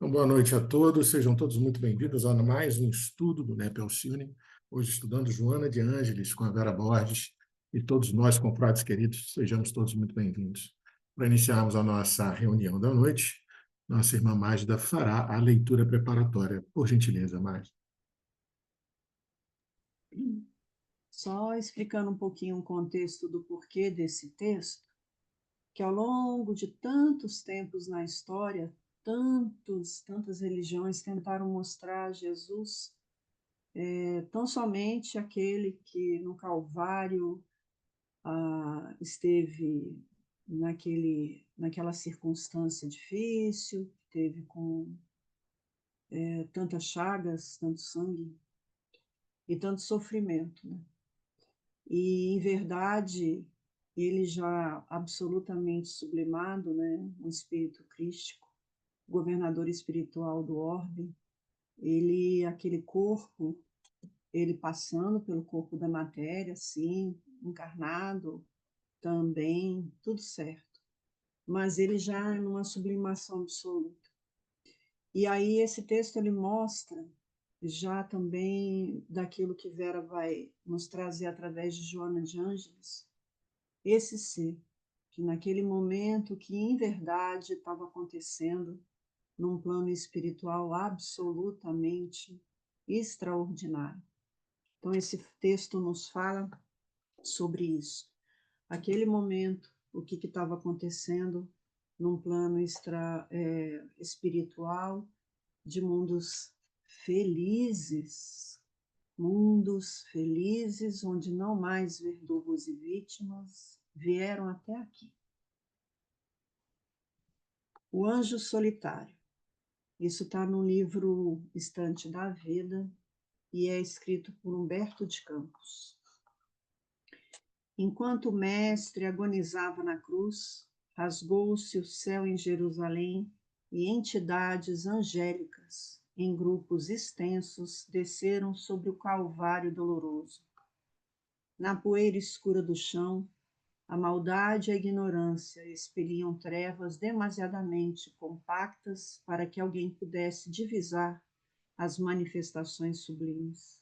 Então, boa noite a todos, sejam todos muito bem-vindos a mais um estudo do NEP Alcione, hoje estudando Joana de Ângeles com a Vera Borges, e todos nós, confrades queridos, sejamos todos muito bem-vindos. Para iniciarmos a nossa reunião da noite, nossa irmã Magda fará a leitura preparatória. Por gentileza, Magda. Só explicando um pouquinho o contexto do porquê desse texto, que ao longo de tantos tempos na história, tantas religiões tentaram mostrar Jesus tão somente aquele que no Calvário esteve naquela circunstância difícil, teve com tantas chagas, tanto sangue e tanto sofrimento, né? E, em verdade, ele já absolutamente sublimado, né, um espírito crístico, governador espiritual do orbe, aquele corpo, ele passando pelo corpo da matéria, sim, encarnado também, tudo certo, mas ele já é numa sublimação absoluta. E aí esse texto ele mostra já também daquilo que Vera vai nos trazer através de Joana de Ângeles, esse ser, que naquele momento que em verdade estava acontecendo num plano espiritual absolutamente extraordinário. Então esse texto nos fala sobre isso. Aquele momento, o que estava acontecendo num plano espiritual de mundos felizes, onde não mais verdugos e vítimas vieram até aqui. O Anjo Solitário. Isso está no livro Estante da Vida e é escrito por Humberto de Campos. Enquanto o mestre agonizava na cruz, rasgou-se o céu em Jerusalém e entidades angélicas, em grupos extensos, desceram sobre o Calvário doloroso. Na poeira escura do chão, a maldade e a ignorância expeliam trevas demasiadamente compactas para que alguém pudesse divisar as manifestações sublimes.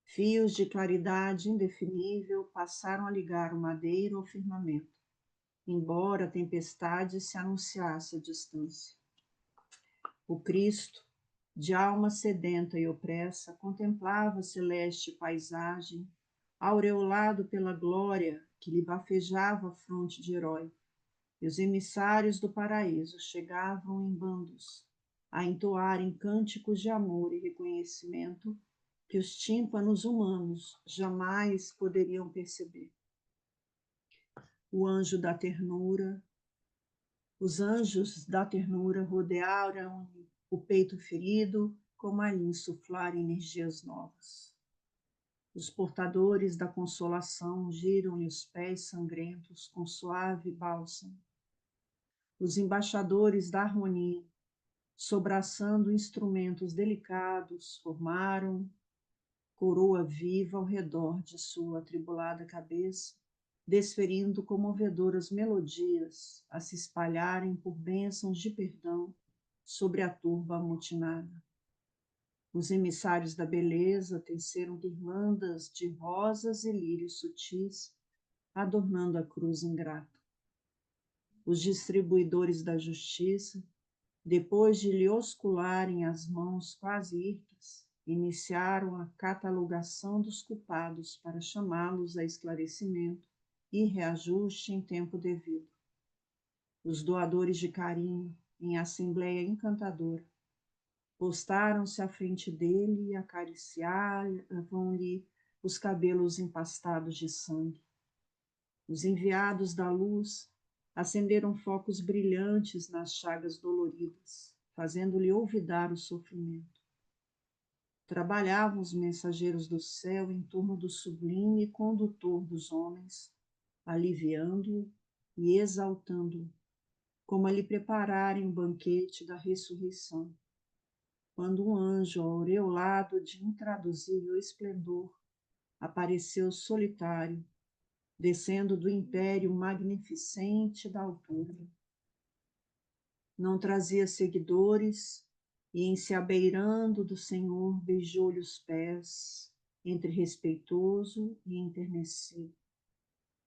Fios de claridade indefinível passaram a ligar o madeiro ao firmamento, embora a tempestade se anunciasse à distância. O Cristo, de alma sedenta e opressa, contemplava a celeste paisagem, aureolado pela glória que lhe bafejava a fronte de herói, e os emissários do paraíso chegavam em bandos a entoarem cânticos de amor e reconhecimento que os tímpanos humanos jamais poderiam perceber. O anjo da ternura, os anjos da ternura rodearam o peito ferido como a lhe insuflar energias novas. Os portadores da consolação giram-lhe os pés sangrentos com suave bálsamo. Os embaixadores da harmonia, sobraçando instrumentos delicados, formaram coroa viva ao redor de sua atribulada cabeça, desferindo comovedoras melodias a se espalharem por bênçãos de perdão sobre a turba amotinada. Os emissários da beleza teceram guirlandas de rosas e lírios sutis, adornando a cruz ingrata. Os distribuidores da justiça, depois de lhe oscularem as mãos quase hirtas, iniciaram a catalogação dos culpados para chamá-los a esclarecimento e reajuste em tempo devido. Os doadores de carinho, em assembleia encantadora, postaram-se à frente dele e acariciavam-lhe os cabelos empastados de sangue. Os enviados da luz acenderam focos brilhantes nas chagas doloridas, fazendo-lhe olvidar o sofrimento. Trabalhavam os mensageiros do céu em torno do sublime condutor dos homens, aliviando-o e exaltando-o, como a lhe prepararem o banquete da ressurreição. Quando um anjo aureolado de intraduzível esplendor apareceu solitário, descendo do império magnificente da altura. Não trazia seguidores, e em se abeirando do Senhor, beijou-lhe os pés, entre respeitoso e enternecido.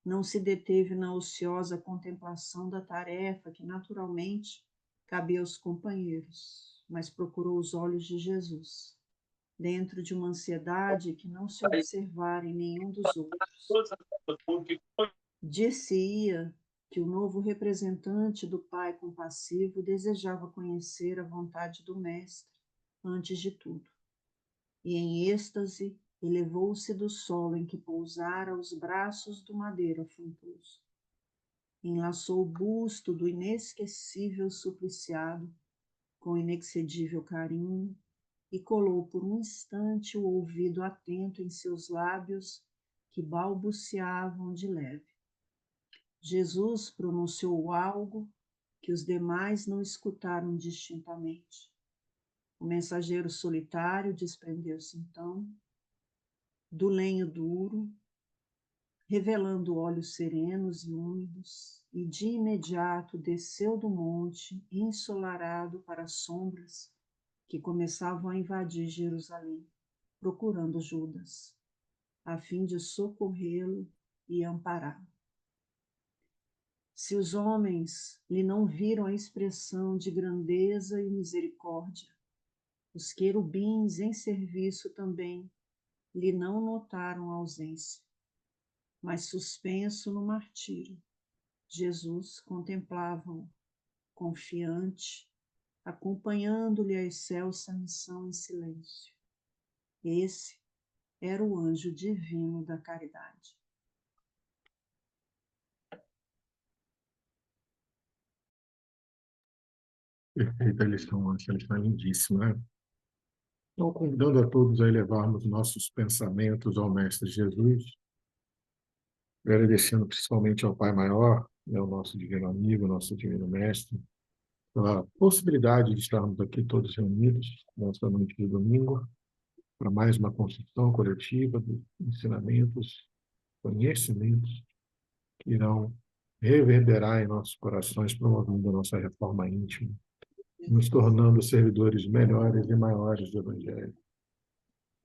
Não se deteve na ociosa contemplação da tarefa que naturalmente cabia aos companheiros, mas procurou os olhos de Jesus, dentro de uma ansiedade que não se observara em nenhum dos outros. Dir-se-ia que o novo representante do Pai compassivo desejava conhecer a vontade do Mestre antes de tudo, e em êxtase elevou-se do solo em que pousara aos braços do madeiro afrontoso. Enlaçou o busto do inesquecível supliciado com inexcedível carinho e colou por um instante o ouvido atento em seus lábios que balbuciavam de leve. Jesus pronunciou algo que os demais não escutaram distintamente. O mensageiro solitário desprendeu-se então do lenho duro, revelando olhos serenos e úmidos, e de imediato desceu do monte, ensolarado para as sombras que começavam a invadir Jerusalém, procurando Judas, a fim de socorrê-lo e ampará-lo. Se os homens lhe não viram a expressão de grandeza e misericórdia, os querubins em serviço também lhe não notaram a ausência, mas suspenso no martírio, Jesus contemplava-o, confiante, acompanhando-lhe a excelsa missão em silêncio. Esse era o anjo divino da caridade. Perfeita lição, essa lição é lindíssima, né? Então, convidando a todos a elevarmos nossos pensamentos ao Mestre Jesus, agradecendo principalmente ao Pai Maior, né, o nosso divino amigo, nosso divino Mestre, pela possibilidade de estarmos aqui todos reunidos nesta noite de domingo, para mais uma construção coletiva de ensinamentos, conhecimentos que irão reverberar em nossos corações, promovendo a nossa reforma íntima, nos tornando servidores melhores e maiores do Evangelho.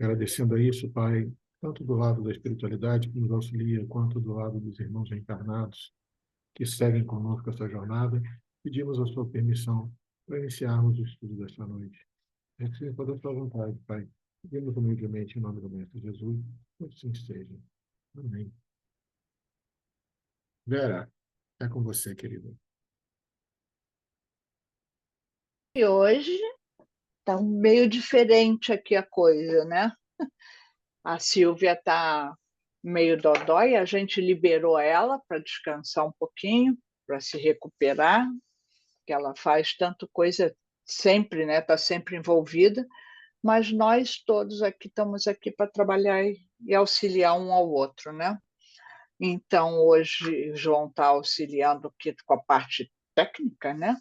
Agradecendo a isso, Pai, tanto do lado da espiritualidade que nos auxilia, quanto do lado dos irmãos reencarnados que seguem conosco essa jornada, pedimos a sua permissão para iniciarmos o estudo desta noite. Assim, toda a sua vontade, Pai. Pedimos humildemente em nome do Mestre Jesus, que assim seja. Amém. Vera, é com você, querida. E hoje está meio diferente aqui a coisa, né? A Silvia está meio dodói, a gente liberou ela para descansar um pouquinho, para se recuperar, que ela faz tanto coisa sempre, né? Está sempre envolvida, mas nós todos aqui estamos aqui para trabalhar e auxiliar um ao outro, né? Então, hoje, o João está auxiliando aqui com a parte técnica, né?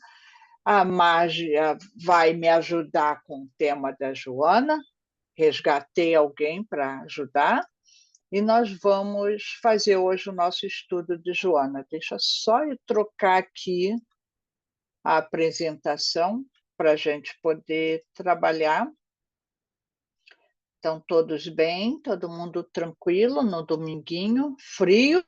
A Mágia vai me ajudar com o tema da Joana, resgatei alguém para ajudar, e nós vamos fazer hoje o nosso estudo de Joana. Deixa só eu trocar aqui a apresentação para a gente poder trabalhar. Estão todos bem, todo mundo tranquilo no dominguinho, frio.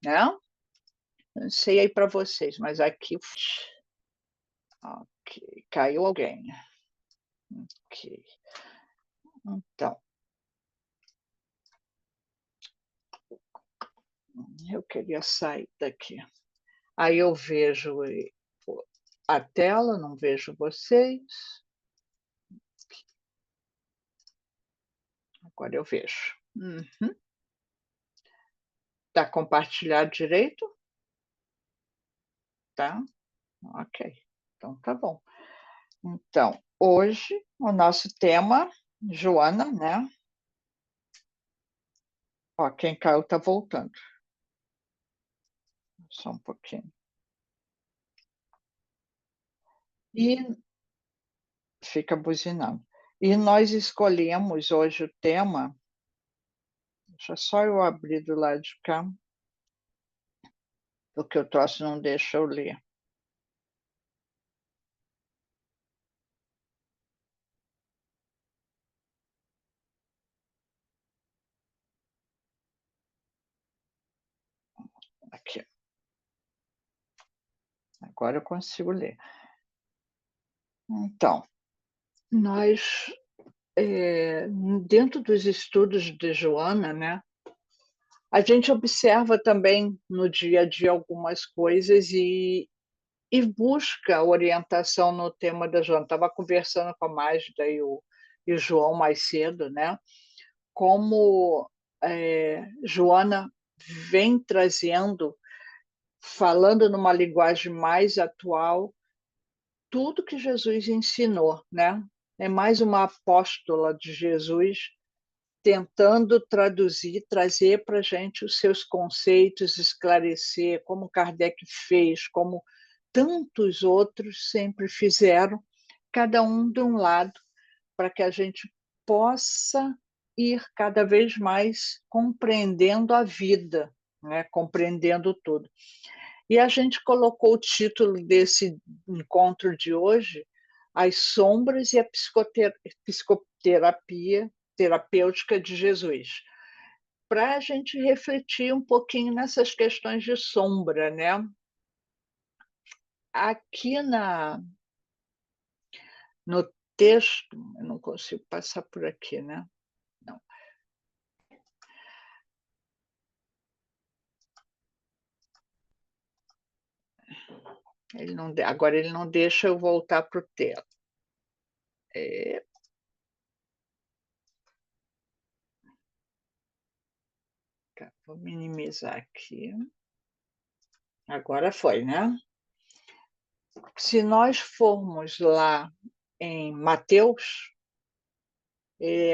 Né? Não sei aí para vocês, mas aqui. Ok, caiu alguém. Ok. Então, eu queria sair daqui. Aí eu vejo a tela, não vejo vocês. Agora eu vejo. Está compartilhado direito? Tá? Ok. Então tá bom. Então, hoje o nosso tema, Joana, né? Ó, quem caiu está voltando. Só um pouquinho. E fica buzinando. E nós escolhemos hoje o tema Deixa só eu abrir do lado de cá, porque o troço não deixa eu ler. Aqui. Agora eu consigo ler. Então, nós, dentro dos estudos de Joana, né, a gente observa também no dia a dia algumas coisas e busca orientação no tema da Joana. Estava conversando com a Magda e o João mais cedo, né? Como Joana vem trazendo, falando numa linguagem mais atual, tudo que Jesus ensinou, né? É mais uma apóstola de Jesus tentando traduzir, trazer para a gente os seus conceitos, esclarecer, como Kardec fez, como tantos outros sempre fizeram, cada um de um lado, para que a gente possa ir cada vez mais compreendendo a vida, né? Compreendendo tudo. E a gente colocou o título desse encontro de hoje, As Sombras e a Psicoterapia Terapêutica de Jesus, para a gente refletir um pouquinho nessas questões de sombra, né? Aqui no texto, eu não consigo passar por aqui, né? Não. Agora ele não deixa eu voltar para o texto. Tá, vou minimizar aqui. Agora foi, né? Se nós formos lá em Mateus,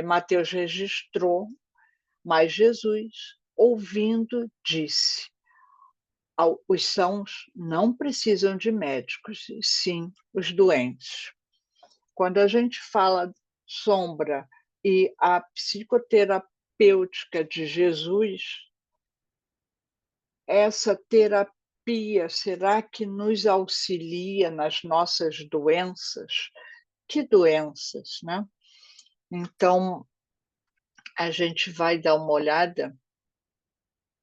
Mateus registrou, mas Jesus, ouvindo, disse: os sãos não precisam de médicos, sim os doentes. Quando a gente fala sombra e a psicoterapêutica de Jesus, essa terapia, será que nos auxilia nas nossas doenças? Que doenças, né? Então, a gente vai dar uma olhada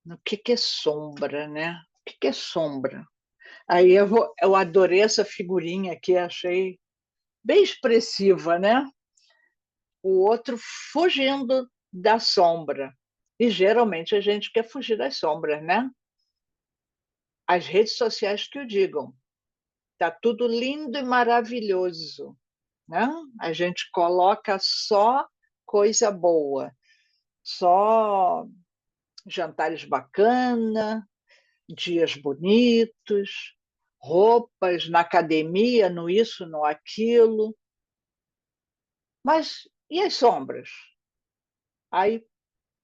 no que é sombra, né? O que é sombra? Aí eu adorei essa figurinha aqui, achei bem expressiva, né? O outro fugindo da sombra. E geralmente a gente quer fugir das sombras, né? As redes sociais que o digam. Tá tudo lindo e maravilhoso, né? A gente coloca só coisa boa, só jantares bacana, dias bonitos, roupas na academia, no isso, no aquilo. Mas e as sombras? Aí,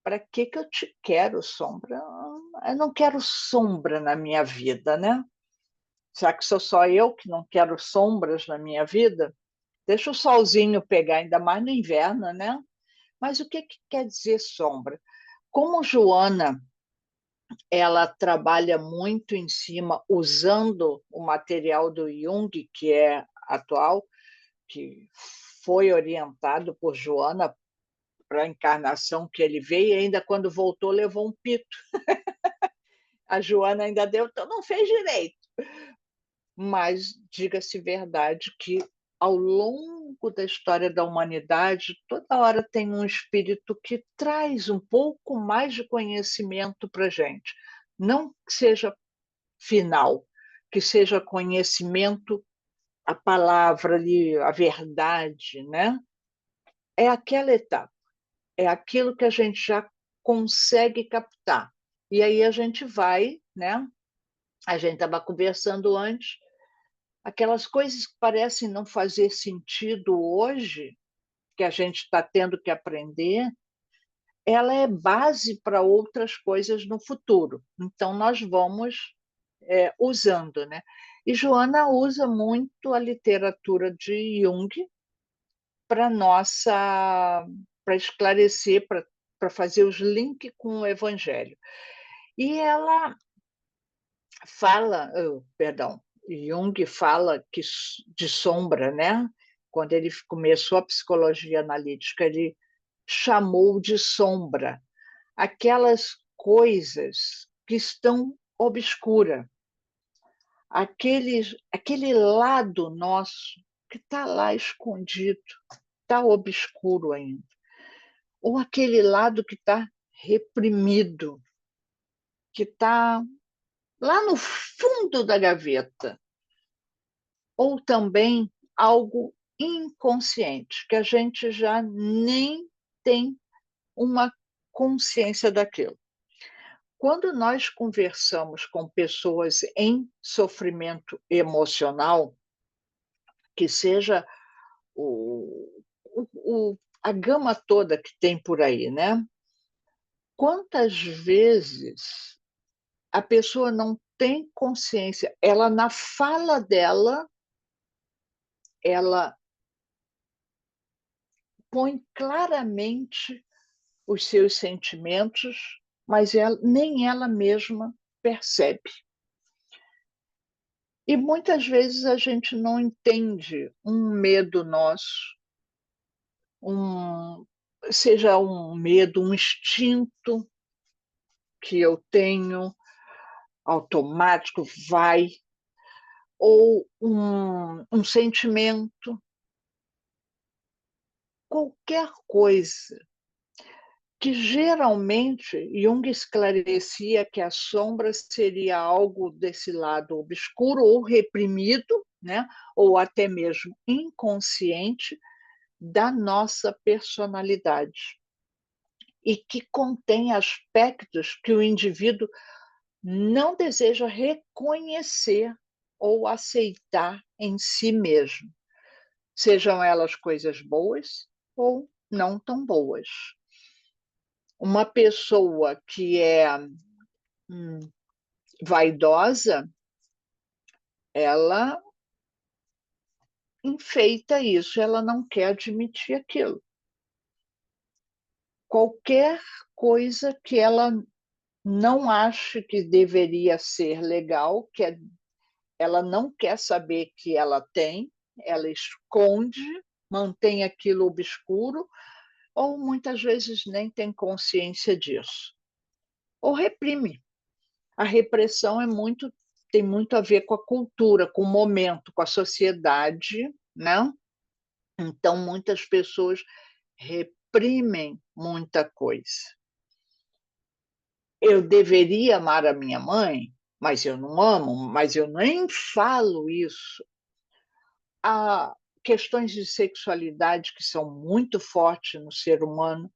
para que eu te quero sombra? Eu não quero sombra na minha vida, né? Será que sou só eu que não quero sombras na minha vida? Deixa o solzinho pegar, ainda mais no inverno, né? Mas o que quer dizer sombra? Como Joana, ela trabalha muito em cima, usando o material do Jung, que é atual, que foi orientado por Joana para a encarnação que ele veio, e ainda quando voltou levou um pito. A Joana ainda deu, então não fez direito. Mas diga-se verdade que ao longo da história da humanidade, toda hora tem um espírito que traz um pouco mais de conhecimento para a gente. Não que seja final, que seja conhecimento, a palavra ali, a verdade, né? É aquela etapa, é aquilo que a gente já consegue captar. E aí a gente vai, né? A gente estava conversando antes, aquelas coisas que parecem não fazer sentido hoje, que a gente está tendo que aprender, ela é base para outras coisas no futuro. Então, nós vamos usando, né? E Joana usa muito a literatura de Jung para esclarecer, para para fazer os links com o Evangelho. E ela fala, perdão, Jung fala que, de sombra, né? Quando ele começou a psicologia analítica, ele chamou de sombra aquelas coisas que estão obscuras, aquele lado nosso que está lá escondido, está obscuro ainda, ou aquele lado que está reprimido, que está lá no fundo da gaveta, ou também algo inconsciente, que a gente já nem tem uma consciência daquilo. Quando nós conversamos com pessoas em sofrimento emocional, que seja a gama toda que tem por aí, né? Quantas vezes a pessoa não tem consciência, ela na fala dela, ela põe claramente os seus sentimentos, mas nem ela mesma percebe. E muitas vezes a gente não entende um medo nosso, seja um medo, um instinto que eu tenho, automático, vai, ou um sentimento, qualquer coisa, que geralmente Jung esclarecia que a sombra seria algo desse lado obscuro ou reprimido, né? Ou até mesmo inconsciente da nossa personalidade, e que contém aspectos que o indivíduo não deseja reconhecer ou aceitar em si mesmo, sejam elas coisas boas ou não tão boas. Uma pessoa que é vaidosa, ela enfeita isso, ela não quer admitir aquilo. Qualquer coisa que ela não ache que deveria ser legal, ela não quer saber que ela tem, ela esconde, mantém aquilo obscuro, ou muitas vezes nem tem consciência disso. Ou reprime. A repressão tem muito a ver com a cultura, com o momento, com a sociedade, né? Então, muitas pessoas reprimem muita coisa. Eu deveria amar a minha mãe, mas eu não amo, mas eu nem falo isso. Há questões de sexualidade que são muito fortes no ser humano,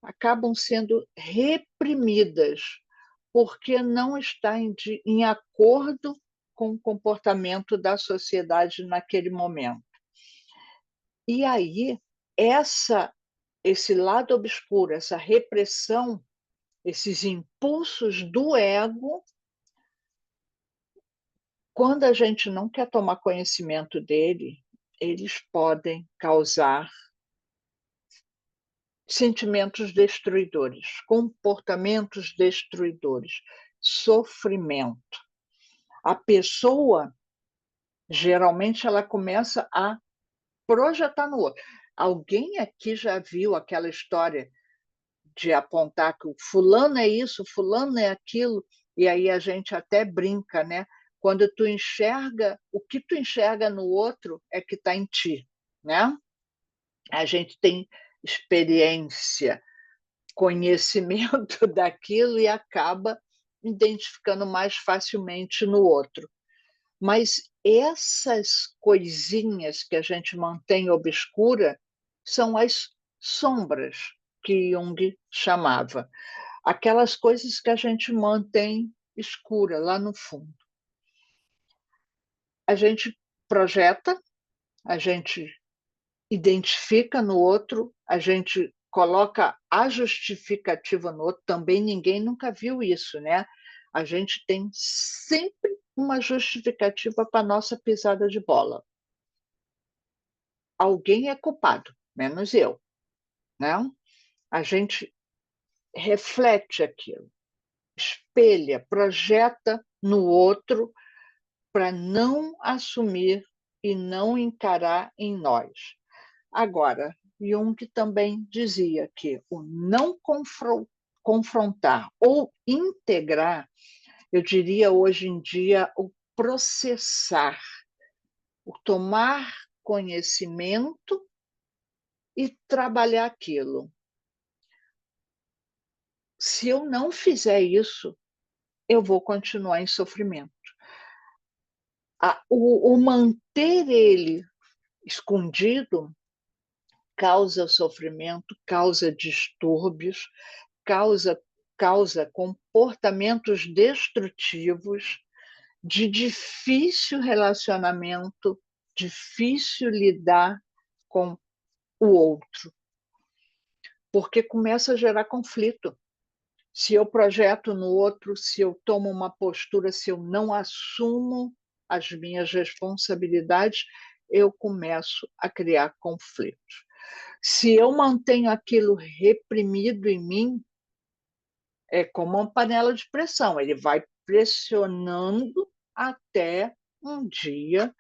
acabam sendo reprimidas, porque não está em acordo com o comportamento da sociedade naquele momento. E aí, esse lado obscuro, essa repressão, esses impulsos do ego, quando a gente não quer tomar conhecimento dele, eles podem causar sentimentos destruidores, comportamentos destruidores, sofrimento. A pessoa, geralmente, ela começa a projetar no outro. Alguém aqui já viu aquela história de apontar que o fulano é isso, fulano é aquilo, e aí a gente até brinca, né? Quando tu enxerga, o que tu enxerga no outro é que está em ti, né? A gente tem experiência, conhecimento daquilo e acaba identificando mais facilmente no outro. Mas essas coisinhas que a gente mantém obscura são as sombras que Jung chamava. Aquelas coisas que a gente mantém escura lá no fundo. A gente projeta, a gente identifica no outro, a gente coloca a justificativa no outro. Também ninguém nunca viu isso, né? A gente tem sempre uma justificativa para a nossa pisada de bola. Alguém é culpado, menos eu, né? A gente reflete aquilo, espelha, projeta no outro para não assumir e não encarar em nós. Agora, Jung também dizia que o não confrontar ou integrar, eu diria hoje em dia, o processar, o tomar conhecimento e trabalhar aquilo. Se eu não fizer isso, eu vou continuar em sofrimento. O manter ele escondido causa sofrimento, causa distúrbios, causa comportamentos destrutivos, de difícil relacionamento, difícil lidar com o outro, porque começa a gerar conflito. Se eu projeto no outro, se eu tomo uma postura, se eu não assumo as minhas responsabilidades, eu começo a criar conflitos. Se eu mantenho aquilo reprimido em mim, é como uma panela de pressão, ele vai pressionando até um dia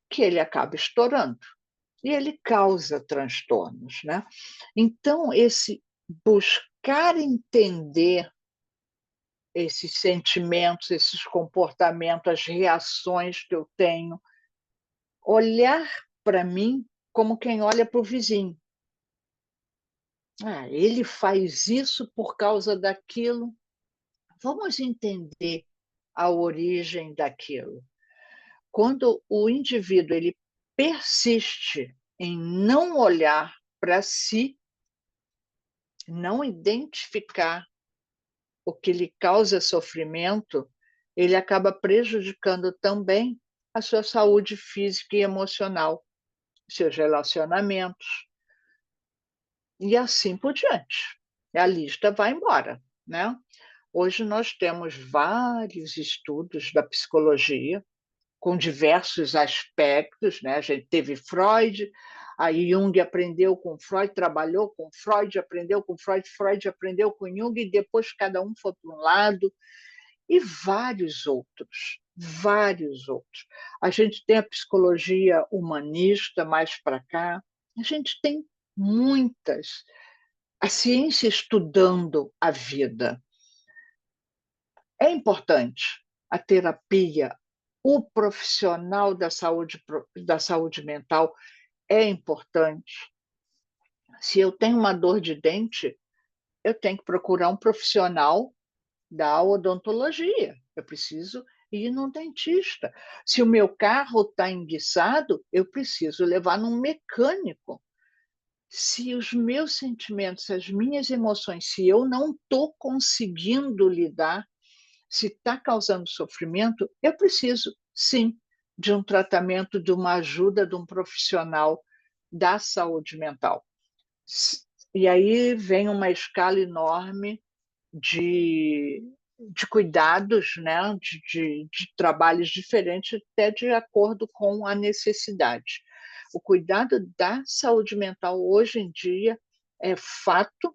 que ele acaba estourando. E ele causa transtornos, né? Então, esse buscar entender esses sentimentos, esses comportamentos, as reações que eu tenho, olhar para mim como quem olha para o vizinho. Ele faz isso por causa daquilo. Vamos entender a origem daquilo. Quando o indivíduo ele persiste em não olhar para si, não identificar o que lhe causa sofrimento, ele acaba prejudicando também a sua saúde física e emocional, seus relacionamentos, e assim por diante. A lista vai embora, né? Hoje nós temos vários estudos da psicologia com diversos aspectos, né? A gente teve Freud, aí Jung aprendeu com Freud, trabalhou com Freud, aprendeu com Freud, Freud aprendeu com Jung, e depois cada um foi para um lado, e vários outros, vários outros. A gente tem a psicologia humanista mais para cá, a gente tem muitas, a ciência estudando a vida. É importante a terapia, o profissional da saúde mental é importante. Se eu tenho uma dor de dente, eu tenho que procurar um profissional da odontologia. Eu preciso ir num dentista. Se o meu carro está enguiçado, eu preciso levar num mecânico. Se os meus sentimentos, as minhas emoções, se eu não estou conseguindo lidar, se está causando sofrimento, eu preciso, sim, de um tratamento, de uma ajuda de um profissional da saúde mental. E aí vem uma escala enorme de cuidados, né? de trabalhos diferentes, até de acordo com a necessidade. O cuidado da saúde mental hoje em dia é fato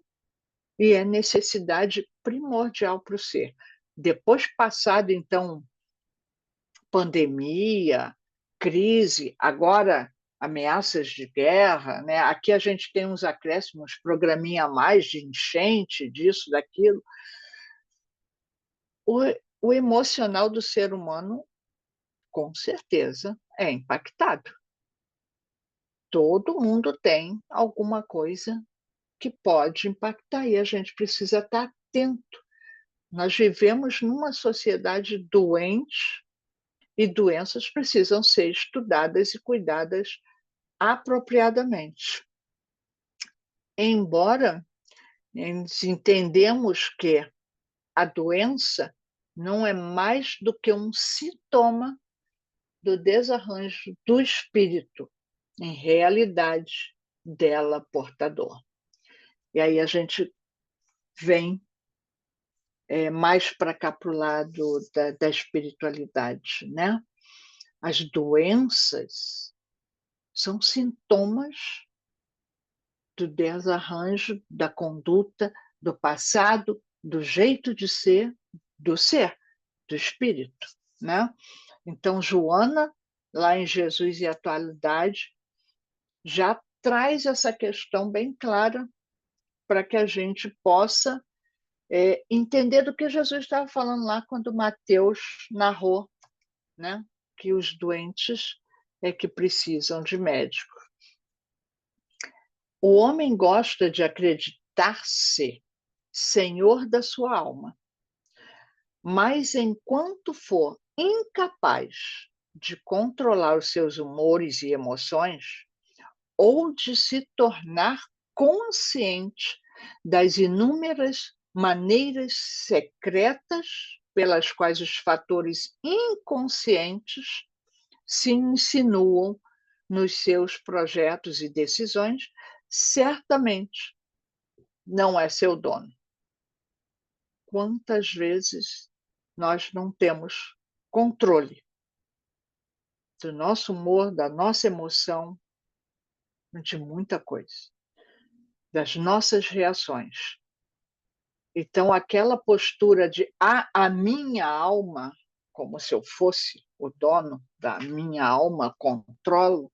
e é necessidade primordial para o ser. Depois passado, então, pandemia, crise, agora ameaças de guerra, né? Aqui a gente tem uns acréscimos, programinha a mais de enchente, disso, daquilo. O emocional do ser humano, com certeza, é impactado. Todo mundo tem alguma coisa que pode impactar e a gente precisa estar atento. Nós vivemos numa sociedade doente e doenças precisam ser estudadas e cuidadas apropriadamente. Embora entendemos que a doença não é mais do que um sintoma do desarranjo do espírito, em realidade, dela portador. E aí a gente vem mais para cá para o lado da espiritualidade, né? As doenças são sintomas do desarranjo da conduta do passado, do jeito de ser, do espírito, né? Então, Joana, lá em Jesus e Atualidade, já traz essa questão bem clara para que a gente possa entender do que Jesus estava falando lá quando Mateus narrou, né? Que os doentes é que precisam de médico. O homem gosta de acreditar-se senhor da sua alma, mas enquanto for incapaz de controlar os seus humores e emoções, ou de se tornar consciente das inúmeras maneiras secretas pelas quais os fatores inconscientes se insinuam nos seus projetos e decisões, certamente não é seu dono. Quantas vezes nós não temos controle do nosso humor, da nossa emoção, de muita coisa, das nossas reações. Então, aquela postura de a minha alma, como se eu fosse o dono da minha alma, controlo,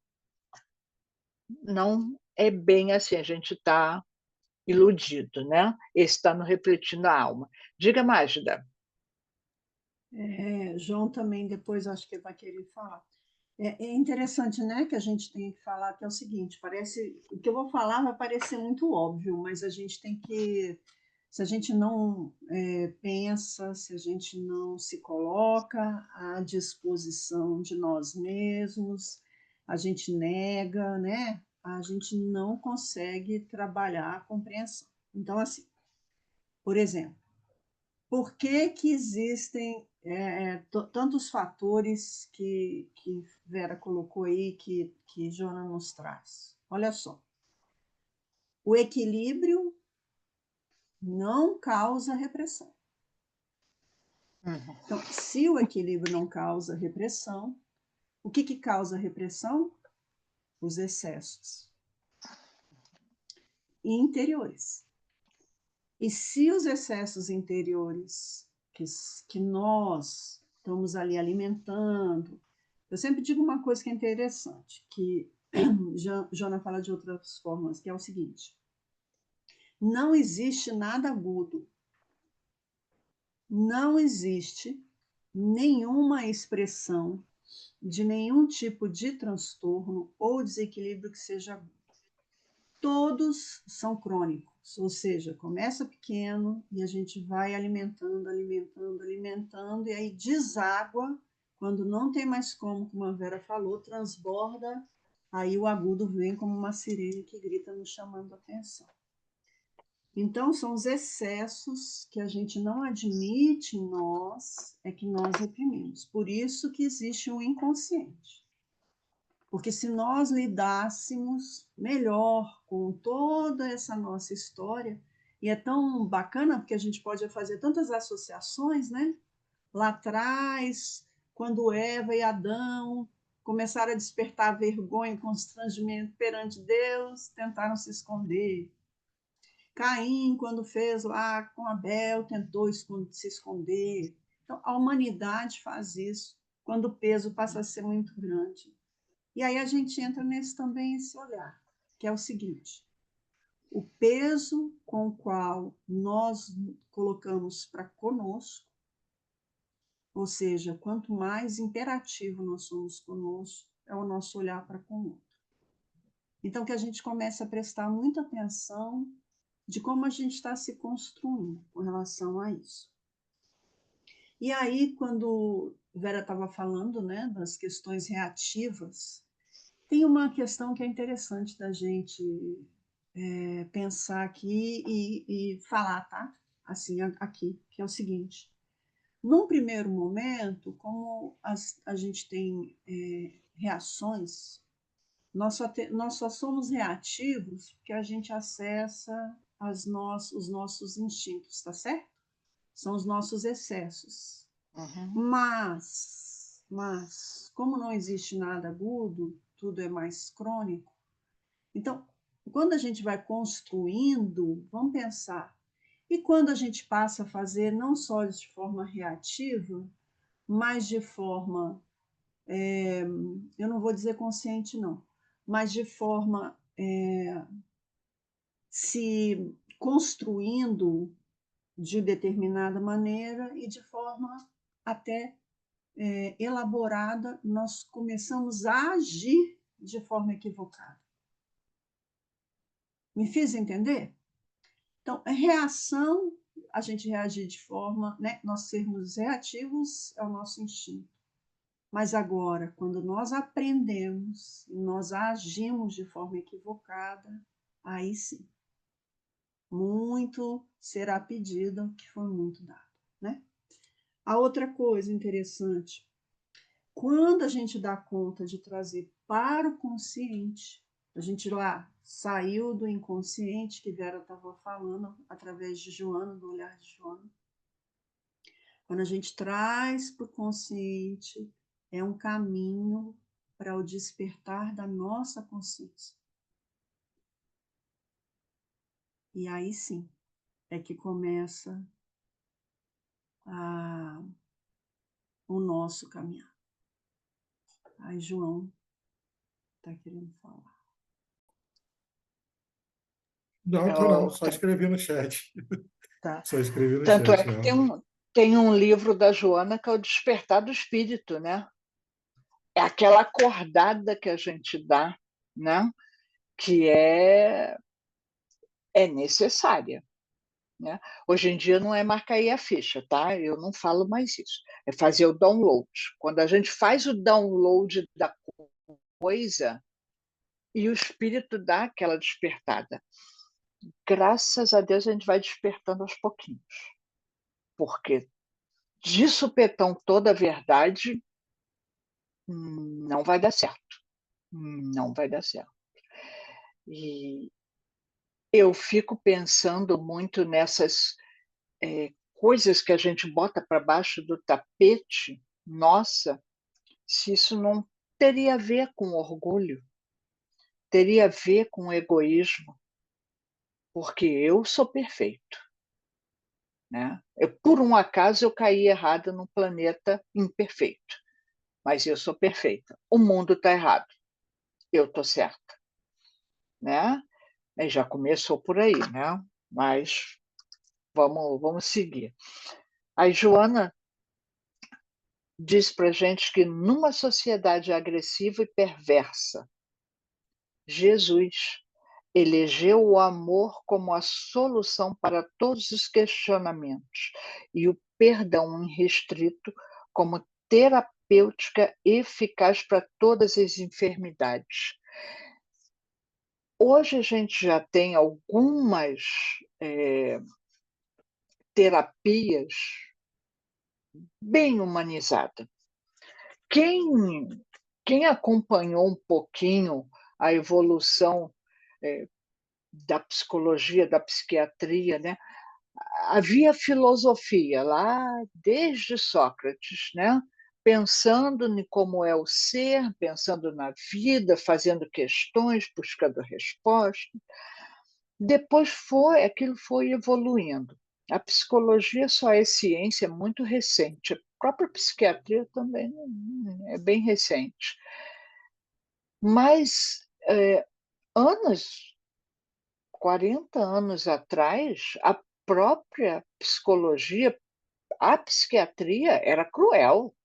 não é bem assim, a gente está iludido, né? Esse está no refletindo a alma. Diga, Magda. João também depois acho que vai querer falar. É interessante, né, que a gente tem que falar que é o seguinte, parece, o que eu vou falar vai parecer muito óbvio, mas a gente tem que, se a gente não pensa, se a gente não se coloca à disposição de nós mesmos, a gente nega, né, a gente não consegue trabalhar a compreensão. Então, assim, por exemplo, por que que existem tantos fatores que Vera colocou aí, que Joana nos traz? Olha só, o equilíbrio não causa repressão. Então, se o equilíbrio não causa repressão, o que causa repressão? Os excessos interiores. E se os excessos interiores que nós estamos ali alimentando, eu sempre digo uma coisa que é interessante, que Jona fala de outras formas, que é o seguinte: não existe nada agudo, não existe nenhuma expressão de nenhum tipo de transtorno ou desequilíbrio que seja agudo. Todos são crônicos, ou seja, começa pequeno e a gente vai alimentando, alimentando, alimentando, e aí deságua, quando não tem mais como a Vera falou, transborda, aí o agudo vem como uma sirene que grita nos chamando a atenção. Então, são os excessos que a gente não admite em nós, é que nós reprimimos. Por isso que existe o inconsciente. Porque se nós lidássemos melhor com toda essa nossa história, e é tão bacana porque a gente pode fazer tantas associações, né? Lá atrás, quando Eva e Adão começaram a despertar vergonha e constrangimento perante Deus, tentaram se esconder. Caim, quando fez lá com Abel, tentou se esconder. Então, a humanidade faz isso quando o peso passa a ser muito grande. E aí a gente entra nesse também, esse olhar, que é o seguinte: o peso com o qual nós colocamos para conosco, ou seja, quanto mais imperativo nós somos conosco, é o nosso olhar para com o outro. Então, que a gente comece a prestar muita atenção de como a gente está se construindo com relação a isso. E aí, quando Vera estava falando, né, das questões reativas, tem uma questão que é interessante da gente pensar aqui e falar, tá? Assim, aqui, que é o seguinte: num primeiro momento, como a gente tem reações, nós só somos reativos porque a gente acessa os nossos instintos, tá certo? São os nossos excessos. Mas, como não existe nada agudo, tudo é mais crônico. Então, quando a gente vai construindo, vamos pensar, E quando a gente passa a fazer não só de forma reativa, mas de forma, eu não vou dizer consciente, não, mas de forma se construindo de determinada maneira e de forma até elaborada, nós começamos a agir de forma equivocada. Me fiz entender? Então, a reação, a gente reagir de forma, né, nós sermos reativos é o nosso instinto. Mas agora, quando nós aprendemos, nós agimos de forma equivocada, aí sim, muito será pedido que foi muito dado, né? A outra coisa interessante, quando a gente dá conta de trazer para o consciente, a gente lá saiu do inconsciente que Vera estava falando através de Joana, do olhar de Joana. Quando a gente traz para o consciente, é um caminho para o despertar da nossa consciência. E aí sim, é que começa o nosso caminhar. Aí João está querendo falar. Não, tô não, só escrevi no chat. Tá. Só escrevi no Tanto chat. é que tem um livro da Joana que é o Despertar do Espírito, né? É aquela acordada que a gente dá, né? Que é necessária. Né? Hoje em dia não é marcar aí a ficha, tá? Eu não falo mais isso. É fazer o download. Quando a gente faz o download da coisa e o espírito dá aquela despertada. Graças a Deus a gente vai despertando aos pouquinhos. Porque de supetão toda a verdade não vai dar certo. Não vai dar certo. E eu fico pensando muito nessas coisas que a gente bota para baixo do tapete, nossa, se isso não teria a ver com orgulho, teria a ver com egoísmo, porque eu sou perfeito. Né? Por um acaso, eu caí errada num planeta imperfeito, mas eu sou perfeita. O mundo está errado, eu estou certa. Né? E já começou por aí, né? Mas vamos seguir. A Joana diz para a gente que numa sociedade agressiva e perversa, Jesus elegeu o amor como a solução para todos os questionamentos e o perdão irrestrito como terapêutica eficaz para todas as enfermidades. Hoje a gente já tem algumas terapias bem humanizadas. Quem acompanhou um pouquinho a evolução da psicologia, da psiquiatria, né? Havia filosofia lá desde Sócrates, né? Pensando em como é o ser, pensando na vida, fazendo questões, buscando respostas. Depois aquilo foi evoluindo. A psicologia só é ciência muito recente. A própria psiquiatria também é bem recente. Mas 40 anos atrás, a própria psicologia, a psiquiatria era cruel.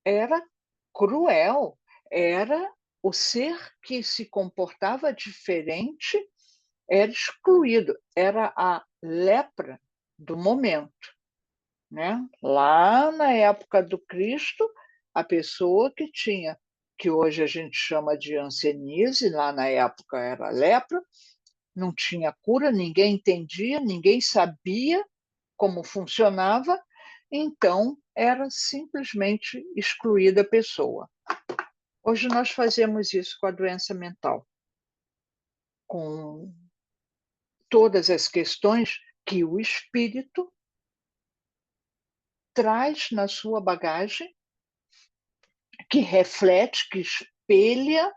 Era cruel. Era o ser que se comportava diferente, era excluído. Era a lepra do momento. Né? Lá na época do Cristo, a pessoa que hoje a gente chama de hanseníase, lá na época era lepra, não tinha cura, ninguém entendia, ninguém sabia como funcionava, então era simplesmente excluída a pessoa. Hoje nós fazemos isso com a doença mental, com todas as questões que o espírito traz na sua bagagem, que reflete, que espelha,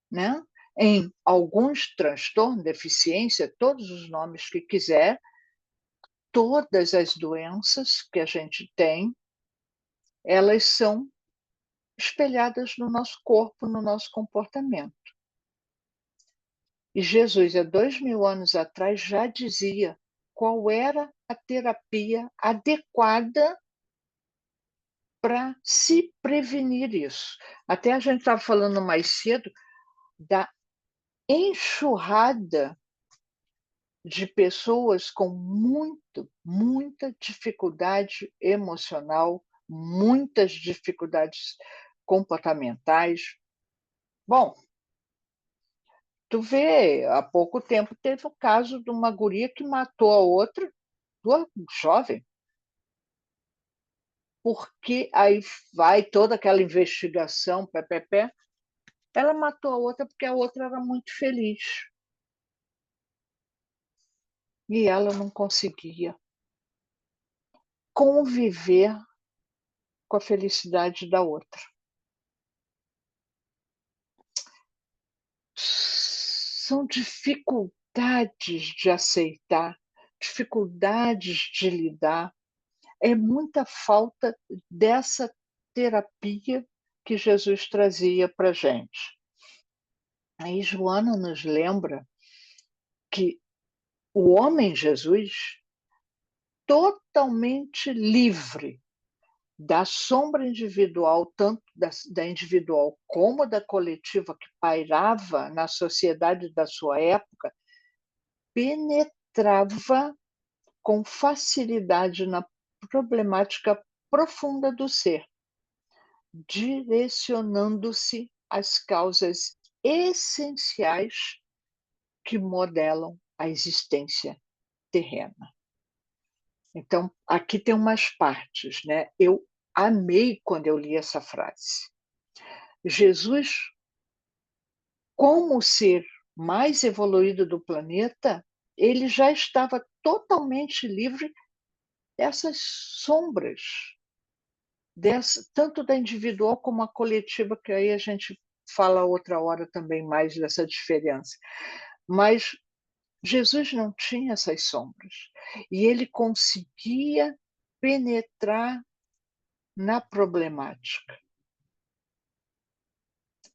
né, em alguns transtornos, deficiência, todos os nomes que quiser, todas as doenças que a gente tem, elas são espelhadas no nosso corpo, no nosso comportamento. E Jesus, há 2000 anos atrás, já dizia qual era a terapia adequada para se prevenir isso. Até a gente estava falando mais cedo da enxurrada de pessoas com muita dificuldade emocional, muitas dificuldades comportamentais. Bom, tu vê, há pouco tempo teve o caso de uma guria que matou a outra, uma jovem, porque aí vai toda aquela investigação, pé. Ela matou a outra porque a outra era muito feliz. E ela não conseguia conviver com a felicidade da outra. São dificuldades de aceitar, dificuldades de lidar. É muita falta dessa terapia que Jesus trazia para a gente. Aí Joana nos lembra que o homem Jesus, totalmente livre da sombra individual, tanto da individual como da coletiva que pairava na sociedade da sua época, penetrava com facilidade na problemática profunda do ser, direcionando-se às causas essenciais que modelam a existência terrena. Então, aqui tem umas partes, né? Eu amei quando eu li essa frase. Jesus, como o ser mais evoluído do planeta, ele já estava totalmente livre dessas sombras, tanto da individual como a coletiva, que aí a gente fala outra hora também mais dessa diferença. Mas Jesus não tinha essas sombras e ele conseguia penetrar na problemática.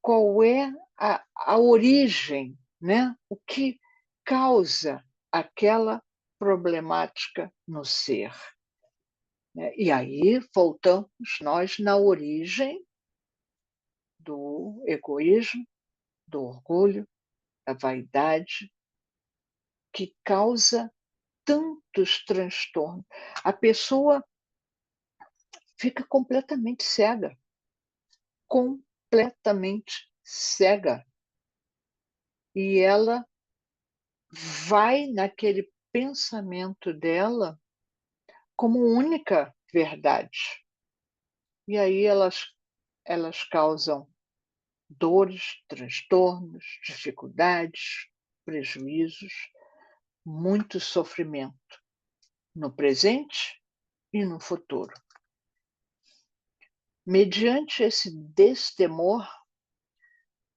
Qual é a origem, né? O que causa aquela problemática no ser? E aí voltamos nós na origem do egoísmo, do orgulho, da vaidade, que causa tantos transtornos. A pessoa fica completamente cega. Completamente cega. E ela vai naquele pensamento dela como única verdade. E aí elas causam dores, transtornos, dificuldades, prejuízos, muito sofrimento no presente e no futuro. Mediante esse destemor,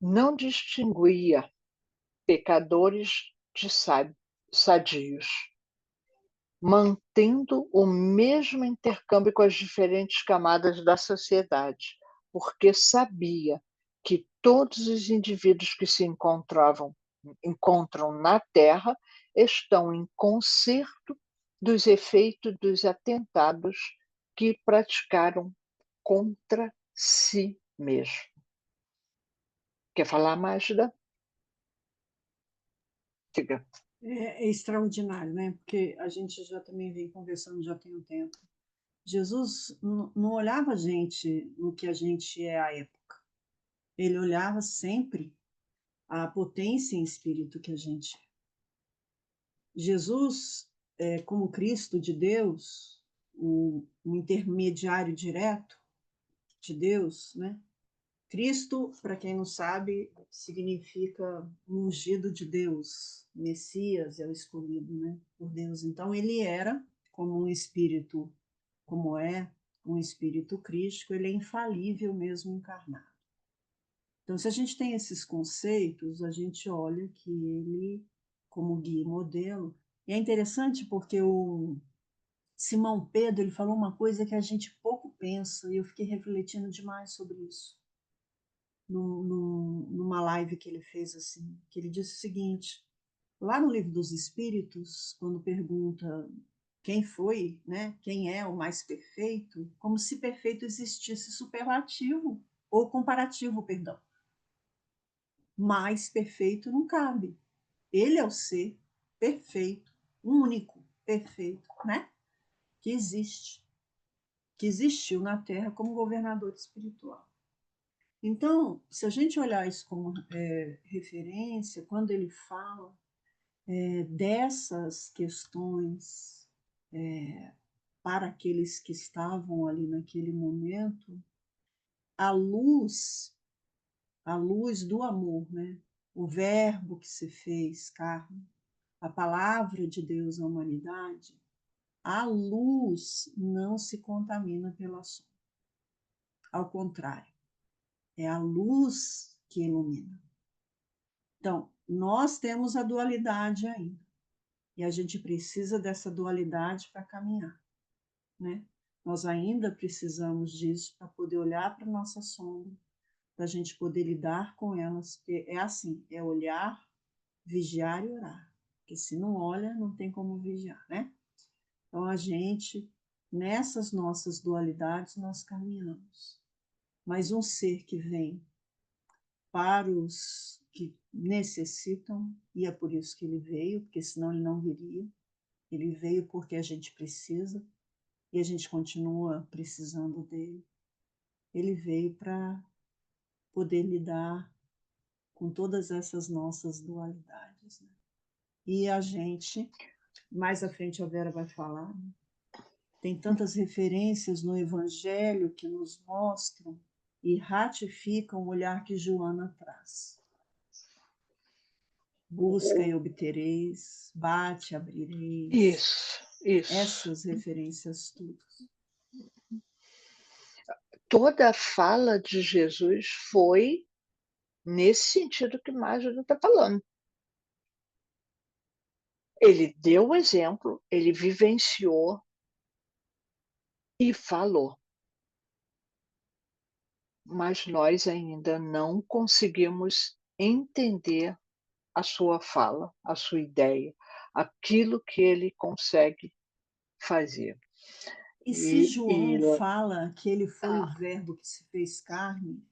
não distinguia pecadores de sadios, mantendo o mesmo intercâmbio com as diferentes camadas da sociedade, porque sabia que todos os indivíduos que se encontram na Terra estão em conserto dos efeitos dos atentados que praticaram contra si mesmo. Quer falar, Magda? Diga. É extraordinário, né? Porque a gente já também vem conversando já tem um tempo. Jesus não olhava a gente no que a gente é à época. Ele olhava sempre a potência em espírito que a gente é. Jesus, como Cristo de Deus, o intermediário direto de Deus, né? Cristo, para quem não sabe, significa ungido de Deus. Messias é o escolhido, né, por Deus. Então, ele era, como um espírito, como é um espírito crístico, ele é infalível mesmo encarnado. Então, se a gente tem esses conceitos, a gente olha que ele, como guia e modelo, e é interessante porque Simão Pedro, ele falou uma coisa que a gente pouco pensa, e eu fiquei refletindo demais sobre isso, numa live que ele fez assim, que ele disse o seguinte, lá no Livro dos Espíritos, quando pergunta quem foi, né, quem é o mais perfeito, como se perfeito existisse superlativo, ou comparativo, perdão. Mais perfeito não cabe. Ele é o ser perfeito, único, perfeito, né? Que existe, que existiu na Terra como governador espiritual. Então, se a gente olhar isso como referência, quando ele fala dessas questões para aqueles que estavam ali naquele momento, a luz do amor, né? O verbo que se fez carne, a palavra de Deus à humanidade, a luz não se contamina pela sombra. Ao contrário, é a luz que ilumina. Então, nós temos a dualidade ainda. E a gente precisa dessa dualidade para caminhar, né? Nós ainda precisamos disso para poder olhar para a nossa sombra, para a gente poder lidar com elas. Porque é assim, é olhar, vigiar e orar. Porque se não olha, não tem como vigiar, né? Então, a gente, nessas nossas dualidades, nós caminhamos. Mas um ser que vem para os que necessitam, e é por isso que ele veio, porque senão ele não viria. Ele veio porque a gente precisa, e a gente continua precisando dele. Ele veio para poder lidar com todas essas nossas dualidades, né? E a gente, mais à frente a Vera vai falar, né? Tem tantas referências no Evangelho que nos mostram e ratificam o olhar que Joana traz. Busca e obtereis, bate, abrireis. Isso. Essas referências todas. Toda a fala de Jesus foi nesse sentido que Márcia está falando. Ele deu o exemplo, ele vivenciou e falou. Mas nós ainda não conseguimos entender a sua fala, a sua ideia, aquilo que ele consegue fazer. E se João fala que ele foi o Ah, verbo que se fez carne,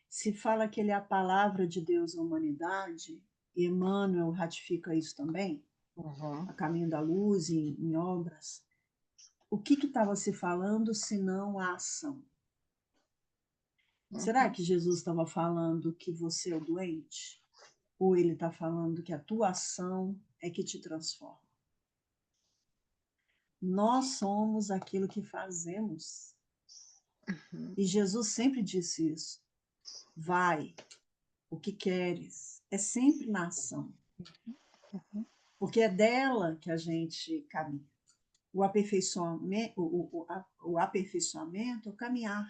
se fala que ele é a palavra de Deus à humanidade, e Emmanuel ratifica isso também, a Caminho da Luz, em obras, o que estava se falando senão a ação? Será que Jesus estava falando que você é o doente? Ou ele está falando que a tua ação é que te transforma? Nós somos aquilo que fazemos. E Jesus sempre disse isso. Vai, o que queres. É sempre na ação. Porque é dela que a gente caminha. O aperfeiçoamento, o aperfeiçoamento é o caminhar.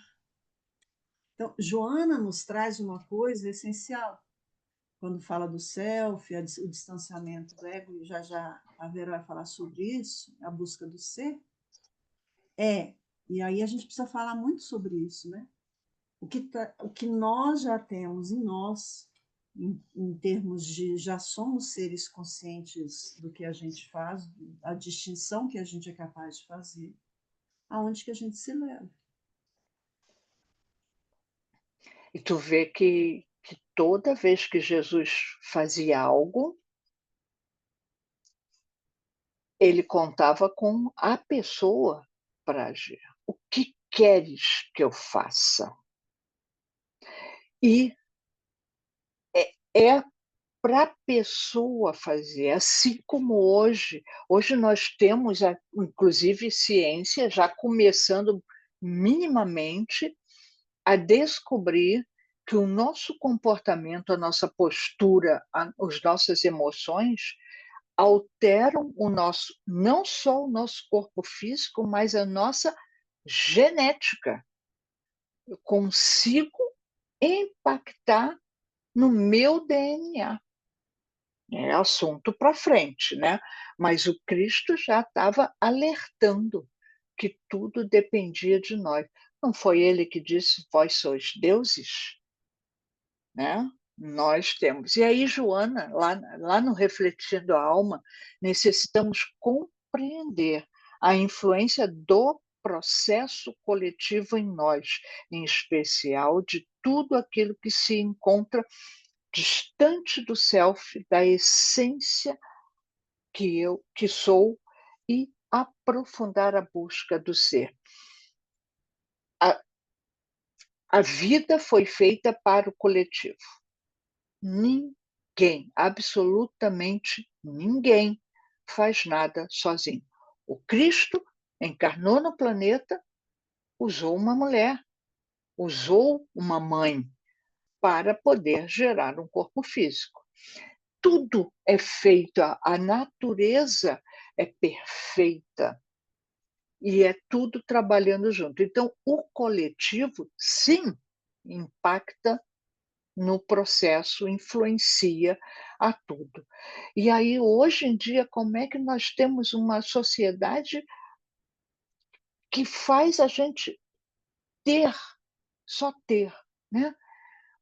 Então, Joana nos traz uma coisa essencial. Quando fala do self, o distanciamento do ego, e já a Vera vai falar sobre isso, a busca do ser, e aí a gente precisa falar muito sobre isso, né? O que nós já temos em nós, em termos de já somos seres conscientes do que a gente faz, a distinção que a gente é capaz de fazer, aonde que a gente se leva. e tu vê que toda vez que Jesus fazia algo, ele contava com a pessoa para agir. O que queres que eu faça? E é para a pessoa fazer, assim como hoje nós temos, inclusive, ciência já começando minimamente a descobrir que o nosso comportamento, a nossa postura, as nossas emoções alteram não só o nosso corpo físico, mas a nossa genética. Eu consigo impactar no meu DNA. É assunto para frente, né? Mas o Cristo já estava alertando que tudo dependia de nós. Não foi ele que disse: "Vós sois deuses", né? Nós temos. E aí, Joana, lá no Refletindo a Alma, necessitamos compreender a influência do processo coletivo em nós, em especial de tudo aquilo que se encontra distante do self, da essência que sou, e aprofundar a busca do ser. A, a vida foi feita para o coletivo. Ninguém, absolutamente ninguém, faz nada sozinho. O Cristo encarnou no planeta, usou uma mulher, usou uma mãe para poder gerar um corpo físico. Tudo é feito, a natureza é perfeita e é tudo trabalhando junto. Então, o coletivo, sim, impacta no processo, influencia a tudo. E aí, hoje em dia, como é que nós temos uma sociedade que faz a gente ter, só ter, né?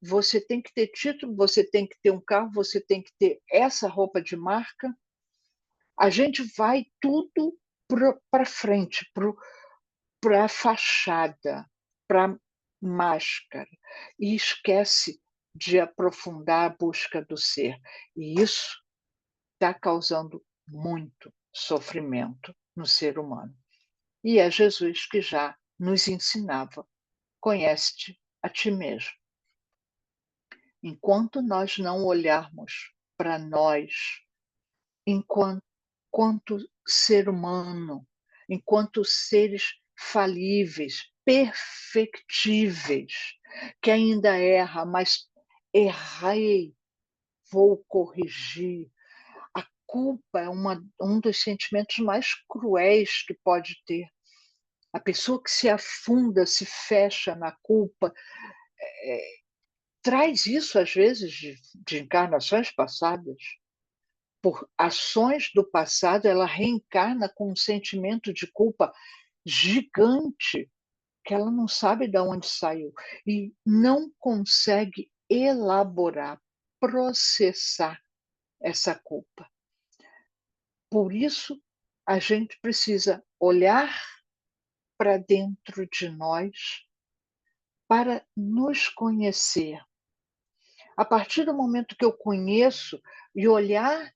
Você tem que ter título, você tem que ter um carro, você tem que ter essa roupa de marca. A gente vai tudo para frente, para a fachada, para a máscara, e esquece de aprofundar a busca do ser. E isso está causando muito sofrimento no ser humano. E é Jesus que já nos ensinava: conhece-te a ti mesmo. Enquanto nós não olharmos para nós enquanto ser humano, enquanto seres falíveis, perfectíveis, que ainda erra, mas errei, vou corrigir. A culpa é um dos sentimentos mais cruéis que pode ter. A pessoa que se afunda, se fecha na culpa, traz isso, às vezes, de encarnações passadas. Por ações do passado, ela reencarna com um sentimento de culpa gigante, que ela não sabe de onde saiu, e não consegue elaborar, processar essa culpa. Por isso, a gente precisa olhar para dentro de nós para nos conhecer. A partir do momento que eu conheço e olhar